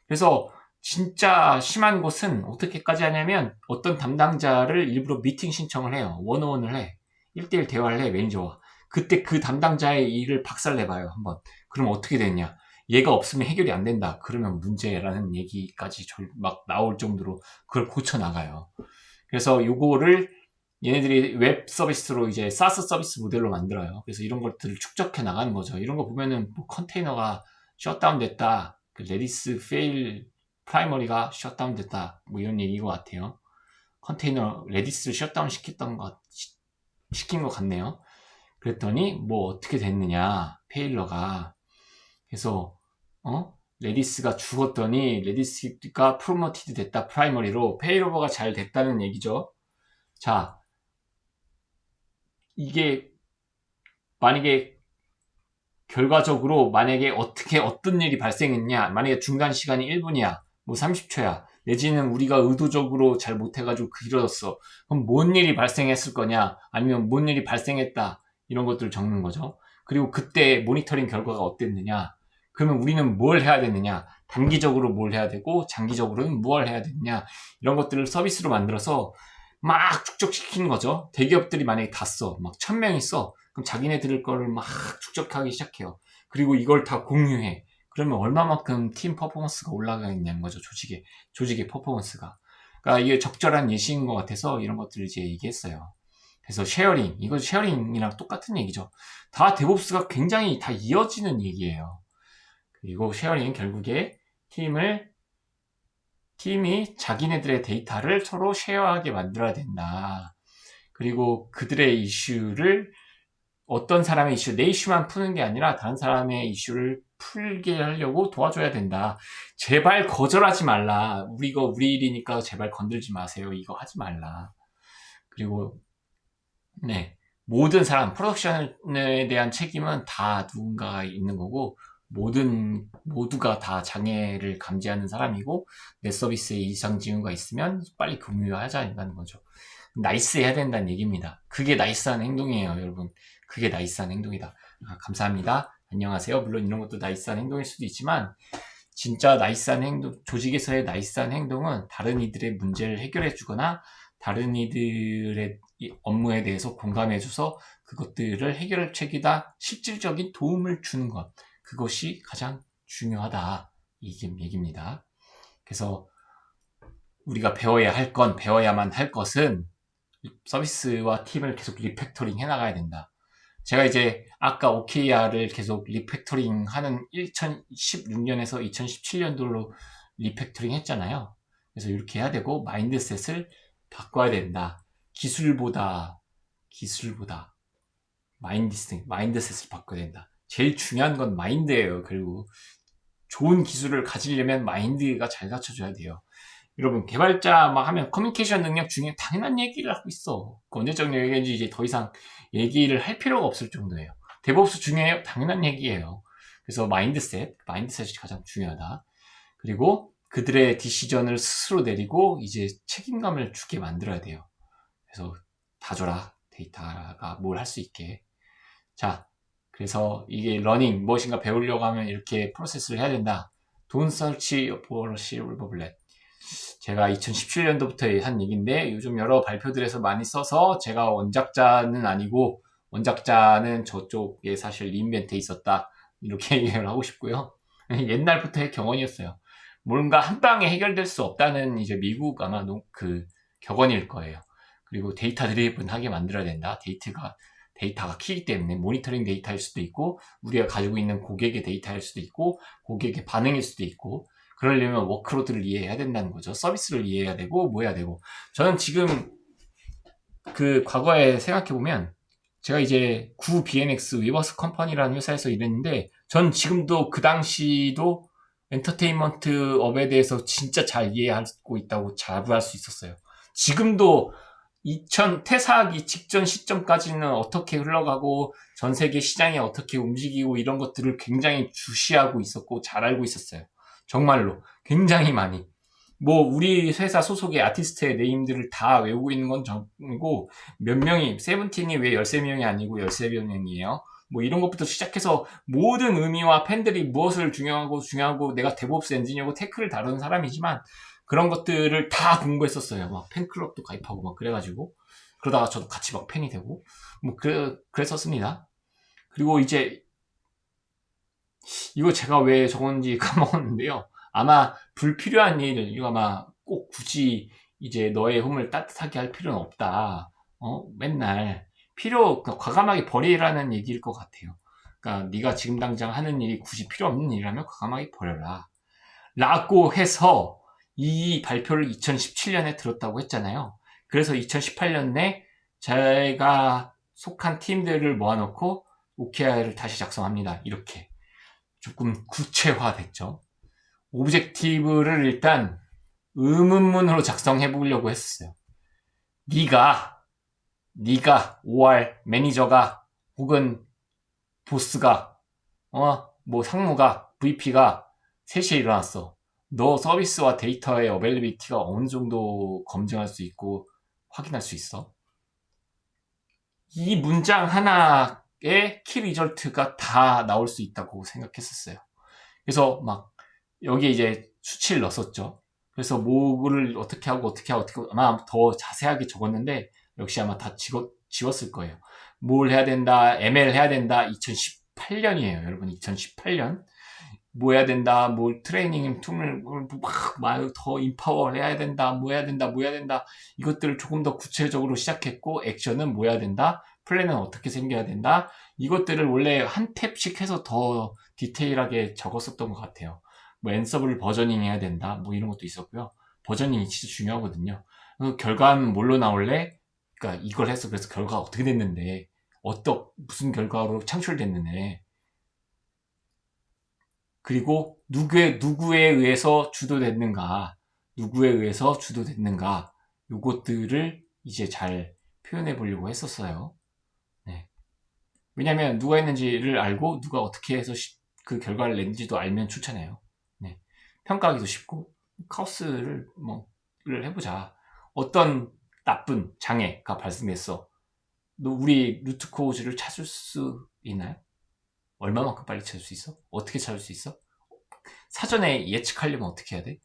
그래서 진짜 심한 곳은 어떻게까지 하냐면 어떤 담당자를 일부러 미팅 신청을 해요. 원어원을 해. 1대1 대화를 해, 매니저와. 그때 그 담당자의 일을 박살내봐요, 한번. 그럼 어떻게 되냐. 얘가 없으면 해결이 안 된다. 그러면 문제라는 얘기까지 막 나올 정도로 그걸 고쳐나가요. 그래서 요거를 얘네들이 웹 서비스로 이제 사스 서비스 모델로 만들어요. 그래서 이런 것들을 축적해 나가는 거죠. 이런 거 보면은 뭐 컨테이너가 셧다운 됐다. 그 레디스 페일 프라이머리가 셧다운 됐다. 뭐 이런 얘기인 것 같아요. 컨테이너 레디스를 셧다운 시킨 것 같네요. 그랬더니 뭐 어떻게 됐느냐. 페일러가. 그래서 레디스가 죽었더니 레디스가 프로모티드 됐다. 프라이머리로 페일오버가 잘 됐다는 얘기죠. 자, 이게 만약에 결과적으로 만약에 어떤 일이 발생했냐, 만약에 중간 시간이 1분이야 뭐 30초야, 내지는 우리가 의도적으로 잘 못해가지고 길어졌어. 그럼 뭔 일이 발생했을 거냐, 아니면 뭔 일이 발생했다, 이런 것들을 적는 거죠. 그리고 그때 모니터링 결과가 어땠느냐, 그러면 우리는 뭘 해야 되느냐, 단기적으로 뭘 해야 되고 장기적으로는 뭘 해야 되느냐, 이런 것들을 서비스로 만들어서 막 축적시키는 거죠. 대기업들이 만약에 다 써. 막 1000명이 써. 그럼 자기네들 거를 막 축적하기 시작해요. 그리고 이걸 다 공유해. 그러면 얼마만큼 팀 퍼포먼스가 올라가겠냐는 거죠. 조직의 퍼포먼스가. 그러니까 이게 적절한 예시인 것 같아서 이런 것들을 이제 얘기했어요. 그래서 쉐어링, 이거 쉐어링이랑 똑같은 얘기죠. 다 데브옵스가 굉장히 다 이어지는 얘기예요. 그리고 쉐어링 결국에 팀이 자기네들의 데이터를 서로 쉐어하게 만들어야 된다. 그리고 그들의 이슈를 어떤 사람의 이슈, 내 이슈만 푸는 게 아니라 다른 사람의 이슈를 풀게 하려고 도와줘야 된다. 제발 거절하지 말라. 우리 일이니까 제발 건들지 마세요. 이거 하지 말라. 그리고 네, 모든 사람, 프로덕션에 대한 책임은 다 누군가가 있는 거고, 모두가 다 장애를 감지하는 사람이고, 내 서비스에 이상 징후가 있으면 빨리 공유하자 된다는 거죠. 나이스 해야 된다는 얘기입니다. 그게 나이스한 행동이에요, 여러분. 그게 나이스한 행동이다. 감사합니다. 안녕하세요. 물론 이런 것도 나이스한 행동일 수도 있지만, 진짜 나이스한 행동, 조직에서의 나이스한 행동은 다른 이들의 문제를 해결해 주거나, 다른 이들의 업무에 대해서 공감해줘서 그것들을 해결책이다 실질적인 도움을 주는 것, 그것이 가장 중요하다, 이게 얘기입니다. 그래서 우리가 배워야만 할 것은 서비스와 팀을 계속 리팩토링 해나가야 된다. 제가 이제 아까 OKR을 계속 리팩토링 하는 2016년에서 2017년도로 리팩토링 했잖아요. 그래서 이렇게 해야 되고, 마인드셋을 바꿔야 된다. 기술보다 마인드셋을 바꿔야 된다. 제일 중요한 건 마인드예요. 그리고 좋은 기술을 가지려면 마인드가 잘 갖춰져야 돼요. 여러분, 개발자 막 하면 커뮤니케이션 능력 중에 당연한 얘기를 하고 있어. 언제적 얘기인지 이제 더 이상 얘기를 할 필요가 없을 정도예요. 데브옵스 중요해요? 당연한 얘기예요. 그래서 마인드셋이 가장 중요하다. 그리고 그들의 디시전을 스스로 내리고 이제 책임감을 주게 만들어야 돼요. 그래서 다 줘라. 데이터가 뭘 할 수 있게. 자, 그래서 이게 러닝, 무엇인가 배우려고 하면 이렇게 프로세스를 해야 된다. Don't search for a silver bullet. 제가 2017년도부터 한 얘기인데 요즘 여러 발표들에서 많이 써서, 제가 원작자는 아니고 원작자는 저쪽에 사실 리인벤트에 있었다, 이렇게 얘기를 하고 싶고요. 옛날부터의 경험이었어요. 뭔가 한 방에 해결될 수 없다는 이제 미국 아마 그 격언일 거예요. 그리고 데이터 드리븐하게 만들어야 된다. 데이터가 키이기 때문에 모니터링 데이터일 수도 있고, 우리가 가지고 있는 고객의 데이터일 수도 있고, 고객의 반응일 수도 있고, 그러려면 워크로드를 이해해야 된다는 거죠. 서비스를 이해해야 되고, 뭐 해야 되고. 저는 지금 그 과거에 생각해보면, 제가 이제 구 BNX 위버스 컴퍼니라는 회사에서 일했는데, 전 지금도 그 당시도 엔터테인먼트 업에 대해서 진짜 잘 이해하고 있다고 자부할 수 있었어요. 지금도 퇴사하기 직전 시점까지는 어떻게 흘러가고 전 세계 시장이 어떻게 움직이고 이런 것들을 굉장히 주시하고 있었고 잘 알고 있었어요. 정말로 굉장히 많이. 뭐 우리 회사 소속의 아티스트의 네임들을 다 외우고 있는 건 정이고, 몇 명이, 세븐틴이 왜 13명이 아니고 13명이에요? 뭐 이런 것부터 시작해서 모든 의미와 팬들이 무엇을 중요하고 내가 데브옵스 엔지니어고 테크를 다루는 사람이지만 그런 것들을 다 공부했었어요. 막 팬클럽도 가입하고 막 그래가지고 그러다가 저도 같이 막 팬이 되고 뭐 그랬었습니다. 그리고 이제 이거 제가 왜 적었는지 까먹었는데요. 아마 불필요한 일, 이거 아마 꼭 굳이 이제 너의 홈을 따뜻하게 할 필요는 없다. 맨날 과감하게 버리라는 얘기일 것 같아요. 그러니까 네가 지금 당장 하는 일이 굳이 필요 없는 일이라면 과감하게 버려라. 라고 해서 이 발표를 2017년에 들었다고 했잖아요. 그래서 2018년에 제가 속한 팀들을 모아놓고 OKR을 다시 작성합니다. 이렇게. 조금 구체화됐죠. 오브젝티브를 일단 의문문으로 작성해 보려고 했어요. 네가 OR 매니저가 혹은 보스가 뭐 상무가 VP가 3시에 일어났어. 너 서비스와 데이터의 어베일리비티가 어느 정도 검증할 수 있고 확인할 수 있어? 이 문장 하나의 키 리절트가 다 나올 수 있다고 생각했었어요. 그래서 막 여기에 이제 수치를 넣었었죠. 그래서 뭐를 어떻게 하고 아마 더 자세하게 적었는데 역시 아마 다 지웠을 거예요. 뭘 해야 된다, ML 해야 된다. 2018년이에요, 여러분. 2018년. 뭐 해야 된다, 뭐 트레이닝 툴을 막 더 인파워 해야 된다, 뭐 해야 된다. 이것들을 조금 더 구체적으로 시작했고, 액션은 뭐 해야 된다, 플랜은 어떻게 생겨야 된다. 이것들을 원래 한 탭씩 해서 더 디테일하게 적었었던 것 같아요. 뭐 앤서블 버저닝 해야 된다, 뭐 이런 것도 있었고요. 버저닝이 진짜 중요하거든요. 결과는 뭘로 나올래? 그러니까 이걸 해서 그래서 결과가 어떻게 됐는데, 무슨 결과로 창출됐는데, 그리고 누구에 의해서 주도됐는가, 요것들을 이제 잘 표현해 보려고 했었어요. 네. 왜냐면 누가 했는지를 알고 누가 어떻게 해서 그 결과를 낸지도 알면 좋잖아요. 네. 평가하기도 쉽고, 카오스를 해보자. 어떤 나쁜 장애가 발생했어. 우리 루트 코즈를 찾을 수 있나요? 얼마만큼 빨리 찾을 수 있어? 어떻게 찾을 수 있어? 사전에 예측하려면 어떻게 해야 돼?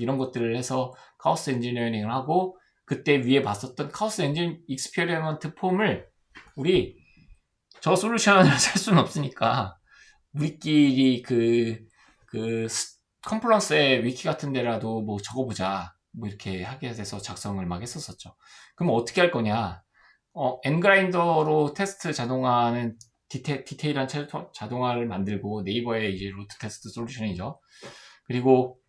이런 것들을 해서 카오스 엔지니어링을 하고, 그때 위에 봤었던 카오스 엔진 익스페리먼트 폼을 우리 저 솔루션을 살 수는 없으니까 우리끼리 컨퍼런스의 위키 같은 데라도 뭐 적어보자, 뭐 이렇게 하게 돼서 작성을 막 했었었죠. 그럼 어떻게 할 거냐? 엔그라인더로 테스트 자동화는 디테일한 자동화를 만들고, 네이버의 이제 로드 테스트 솔루션이죠. 그리고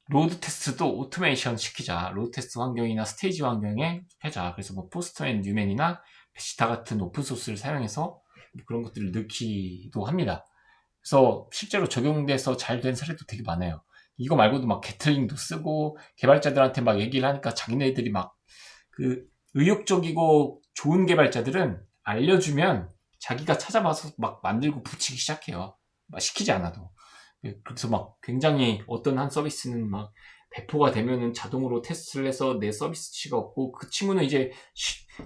로드 테스트도 오토메이션 시키자. 로드 테스트 환경이나 스테이지 환경에 하자. 그래서 뭐 포스터앤 뉴맨이나 베시타 같은 오픈소스를 사용해서 그런 것들을 넣기도 합니다. 그래서 실제로 적용돼서 잘 된 사례도 되게 많아요. 이거 말고도 막 게틀링도 쓰고, 개발자들한테 막 얘기를 하니까 자기네들이 막 의욕적이고 좋은 개발자들은 알려주면 자기가 찾아봐서 막 만들고 붙이기 시작해요. 막 시키지 않아도. 그래서 막 굉장히 어떤 한 서비스는 막 배포가 되면은 자동으로 테스트를 해서 내 서비스 치가 없고, 그 친구는 이제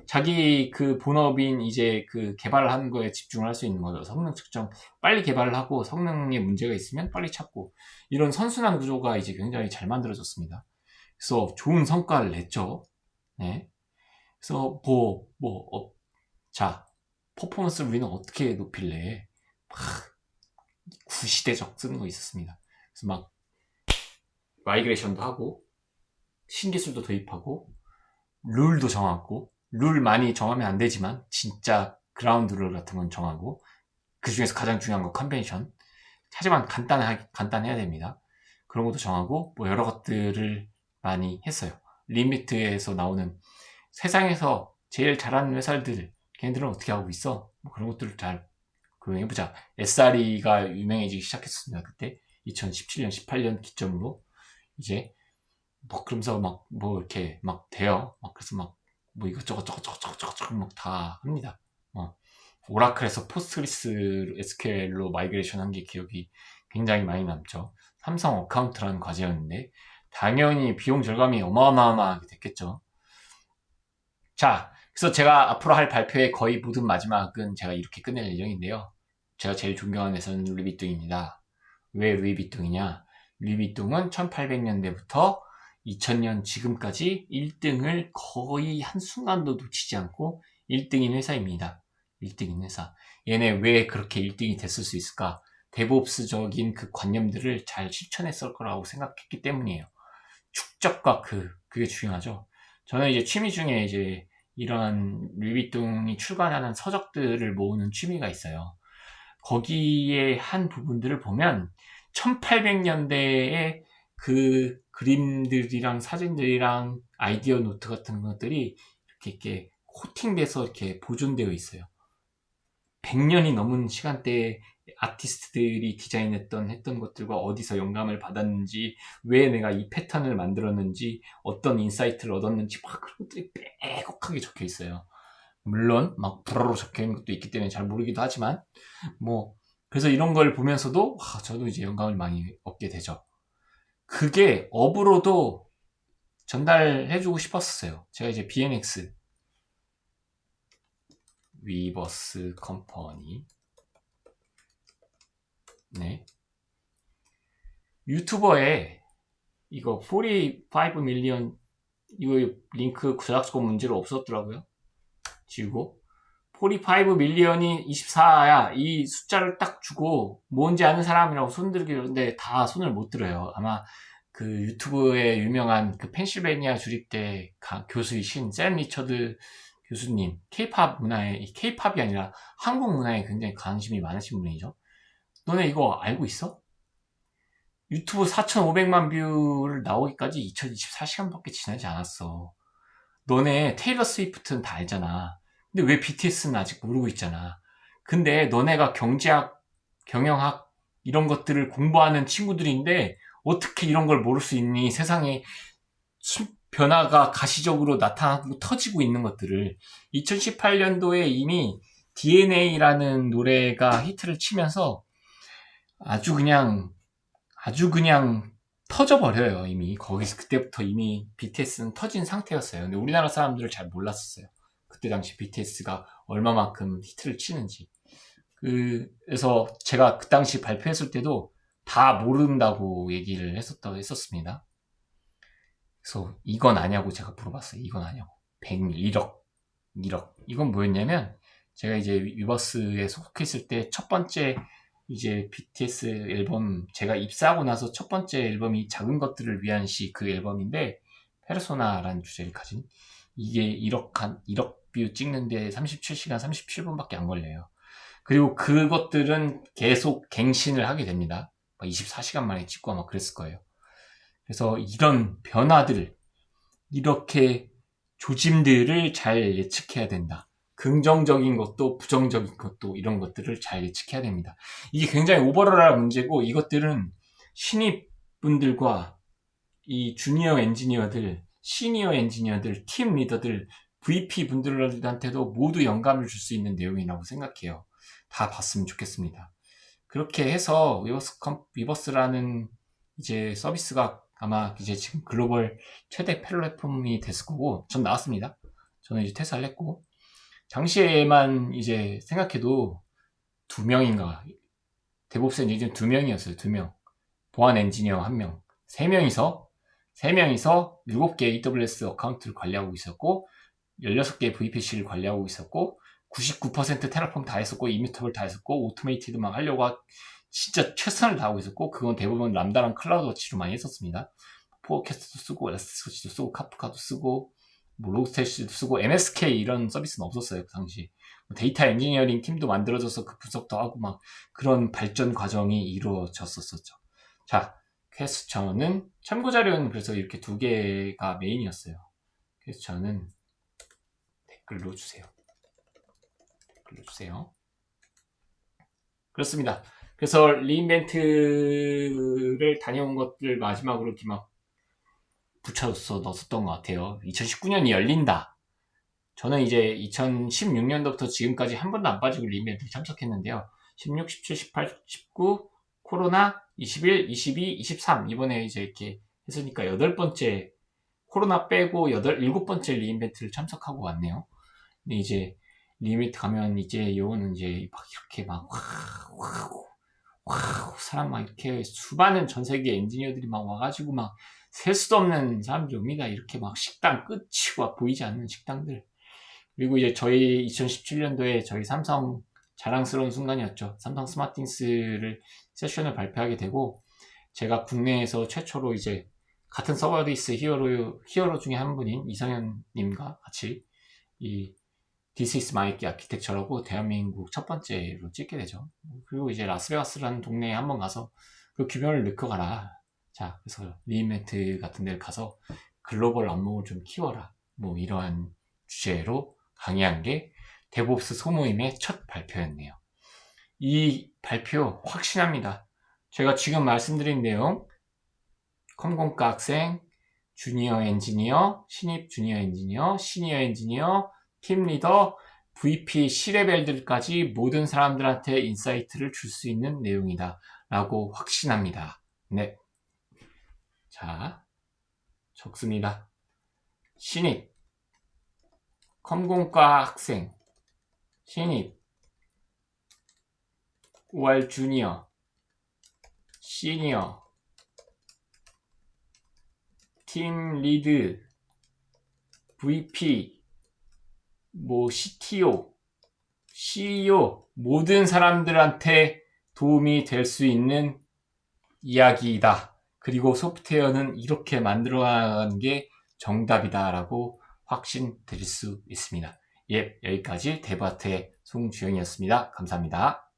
자기 그 본업인 이제 그 개발을 하는 거에 집중을 할 수 있는 거죠. 성능 측정 빨리 개발을 하고, 성능에 문제가 있으면 빨리 찾고, 이런 선순환 구조가 이제 굉장히 잘 만들어졌습니다. 그래서 좋은 성과를 냈죠. 네. 그래서 자, 퍼포먼스를 우리는 어떻게 높일래? 구시대적 쓰는 거 있었습니다. 그래서 막 마이그레이션도 하고, 신기술도 도입하고, 룰도 정하고, 룰 많이 정하면 안 되지만 진짜 그라운드 룰 같은 건 정하고, 그 중에서 가장 중요한 건 컨벤션. 하지만 간단해야 됩니다. 그런 것도 정하고, 뭐 여러 것들을 많이 했어요. 리미트에서 나오는 세상에서 제일 잘하는 회사들, 걔네들은 어떻게 하고 있어? 뭐 그런 것들을 잘 해보자. SRE가 유명해지기 시작했습니다. 그때 2017년, 18년 기점으로 이제 뭐 그러면서 이렇게 막 돼요. 그래서 뭐 이것저것 막 다 합니다. 오라클에서 포스트그리스 SQL로 마이그레이션 한 게 기억이 굉장히 많이 남죠. 삼성 어카운트라는 과제였는데 당연히 비용 절감이 어마어마하게 됐겠죠. 자, 그래서 제가 앞으로 할 발표의 거의 모든 마지막은 제가 이렇게 끝낼 예정인데요. 제가 제일 존경하는 회사는 루이비통입니다. 왜 루이비통이냐? 루이비통은 1800년대부터 2000년 지금까지 1등을 거의 한순간도 놓치지 않고 1등인 회사입니다. 1등인 회사. 얘네 왜 그렇게 1등이 됐을 수 있을까? 데브옵스적인 그 관념들을 잘 실천했을 거라고 생각했기 때문이에요. 축적과 그게 중요하죠. 저는 이제 취미 중에 이제 이런 루이비통이 출간하는 서적들을 모으는 취미가 있어요. 거기에 한 부분들을 보면 1800년대의 그 그림들이랑 사진들이랑 아이디어 노트 같은 것들이 이렇게 코팅돼서 이렇게 보존되어 있어요. 100년이 넘은 시간대에 아티스트들이 했던 것들과 어디서 영감을 받았는지, 왜 내가 이 패턴을 만들었는지, 어떤 인사이트를 얻었는지 막 그런 것들이 빼곡하게 적혀 있어요. 물론 막 불어로 적혀 있는 것도 있기 때문에 잘 모르기도 하지만 뭐 그래서 이런 걸 보면서도 저도 이제 영감을 많이 얻게 되죠. 그게 업으로도 전달해주고 싶었어요. 제가 이제 BNX 위버스 컴퍼니 네 유튜버에 이거 45 밀리언 이거 링크 저작권 문제로 없었더라고요. 지우고 45 밀리언이 24야 이 숫자를 딱 주고 뭔지 아는 사람이라고 손들기는데 다 손을 못 들어요. 아마 그 유튜브에 유명한 그 펜실베니아 주립대 교수이신 샘 리처드 교수님, 케이팝 문화에, 케이팝이 아니라 한국 문화에 굉장히 관심이 많으신 분이죠. 너네 이거 알고 있어? 유튜브 4,500만 뷰를 나오기까지 2024시간밖에 지나지 않았어. 너네 테일러 스위프트는 다 알잖아. 근데 왜 BTS는 아직 모르고 있잖아. 근데 너네가 경제학, 경영학 이런 것들을 공부하는 친구들인데 어떻게 이런 걸 모를 수 있니? 세상에 변화가 가시적으로 나타나고 터지고 있는 것들을 2018년도에 이미 DNA라는 노래가 히트를 치면서 아주 그냥 터져버려요. 이미 거기서 그때부터 이미 BTS는 터진 상태였어요. 근데 우리나라 사람들을 잘 몰랐었어요. 그때 당시 BTS가 얼마만큼 히트를 치는지. 그래서 제가 그 당시 발표했을 때도 다 모른다고 얘기를 했었습니다. 그래서 이건 아냐고 제가 물어봤어요. 이건 아냐고. 100일, 1억. 이건 뭐였냐면 제가 이제 위버스에 속했을 때 첫 번째 이제 BTS 앨범 제가 입사하고 나서 첫 번째 앨범이 작은 것들을 위한 시 그 앨범인데 페르소나라는 주제를 가진 이게 1억 뷰 찍는데 37시간 37분밖에 안 걸려요. 그리고 그것들은 계속 갱신을 하게 됩니다. 24시간 만에 찍고 아마 그랬을 거예요. 그래서 이런 변화들 이렇게 조짐들을 잘 예측해야 된다. 긍정적인 것도 부정적인 것도 이런 것들을 잘 예측해야 됩니다. 이게 굉장히 오버롤한 문제고 이것들은 신입분들과 이 주니어 엔지니어들, 시니어 엔지니어들, 팀 리더들, VP 분들한테도 모두 영감을 줄 수 있는 내용이라고 생각해요. 다 봤으면 좋겠습니다. 그렇게 해서 위버스라는 이제 서비스가 아마 이제 지금 글로벌 최대 플랫폼이 됐을 거고, 전 나왔습니다. 저는 이제 퇴사를 했고, 당시에만 이제 생각해도 2명인가, 데브옵스 엔지니어 2명이었어요, 2명. 보안 엔지니어 1명. 3명이서 7개 AWS 어카운트를 관리하고 있었고, 16개 VPC를 관리하고 있었고, 99% 테라폼 다 했었고, 이미터블 다 했었고, 오토메이티드 막 하려고 진짜 최선을 다하고 있었고, 그건 대부분 람다랑 클라우드 워치로 많이 했었습니다. 포어캐스트도 쓰고, 엘스티도 쓰고, 카프카도 쓰고, 뭐 로그스테이시도 쓰고, MSK 이런 서비스는 없었어요, 그 당시. 데이터 엔지니어링 팀도 만들어져서 그 분석도 하고 막 그런 발전 과정이 이루어졌었죠. 자, 퀘스천은 참고 자료는 그래서 이렇게 2개가 메인이었어요. 퀘스천은 댓글로 주세요. 그렇습니다. 그래서 리인벤트를 다녀온 것들 마지막으로 이렇게 막 붙여서 넣었던 것 같아요. 2019년이 열린다. 저는 이제 2016년도부터 지금까지 한 번도 안 빠지고 리인벤트에 참석했는데요. 16, 17, 18, 19 코로나, 21, 22, 23 이번에 이제 이렇게 했으니까 8번째 코로나 빼고 7번째 리인벤트를 참석하고 왔네요. 근데 이제 리인벤트 가면 이제 요거는 이제 막 이렇게 막 와우 사람 막 이렇게 수많은 전 세계 엔지니어들이 막 와가지고 막 셀 수도 없는 사람들이 옵니다. 이렇게 막 식당 끝이 와 보이지 않는 식당들. 그리고 이제 저희 2017년도에 저희 삼성 자랑스러운 순간이었죠. 삼성 스마트띵스를 세션을 발표하게 되고 제가 국내에서 최초로 이제 같은 서버디스 히어로 중에 한 분인 이성현님과 같이 이 This is my 아키텍처라고 대한민국 첫 번째로 찍게 되죠. 그리고 이제 라스베가스라는 동네에 한번 가서 그 규모를 느껴가라. 자, 그래서 리인벤트 같은 데를 가서 글로벌 안목을 좀 키워라. 뭐 이러한 주제로 강의한 게 데브옵스 소모임의 첫 발표였네요. 이 발표 확신합니다. 제가 지금 말씀드린 내용 컴공과 학생, 주니어 엔지니어, 신입 주니어 엔지니어, 시니어 엔지니어, 팀 리더, VP C레벨들까지 모든 사람들한테 인사이트를 줄 수 있는 내용이다 라고 확신합니다. 네. 자, 적습니다. 신입, 컴공과 학생, 신입, 5월 주니어, 시니어, 팀 리드, VP, CTO, CEO, 모든 사람들한테 도움이 될 수 있는 이야기이다. 그리고 소프트웨어는 이렇게 만들어가는 게 정답이다 라고 확신드릴 수 있습니다. 예, 여기까지 데브아트의 송주영이었습니다. 감사합니다.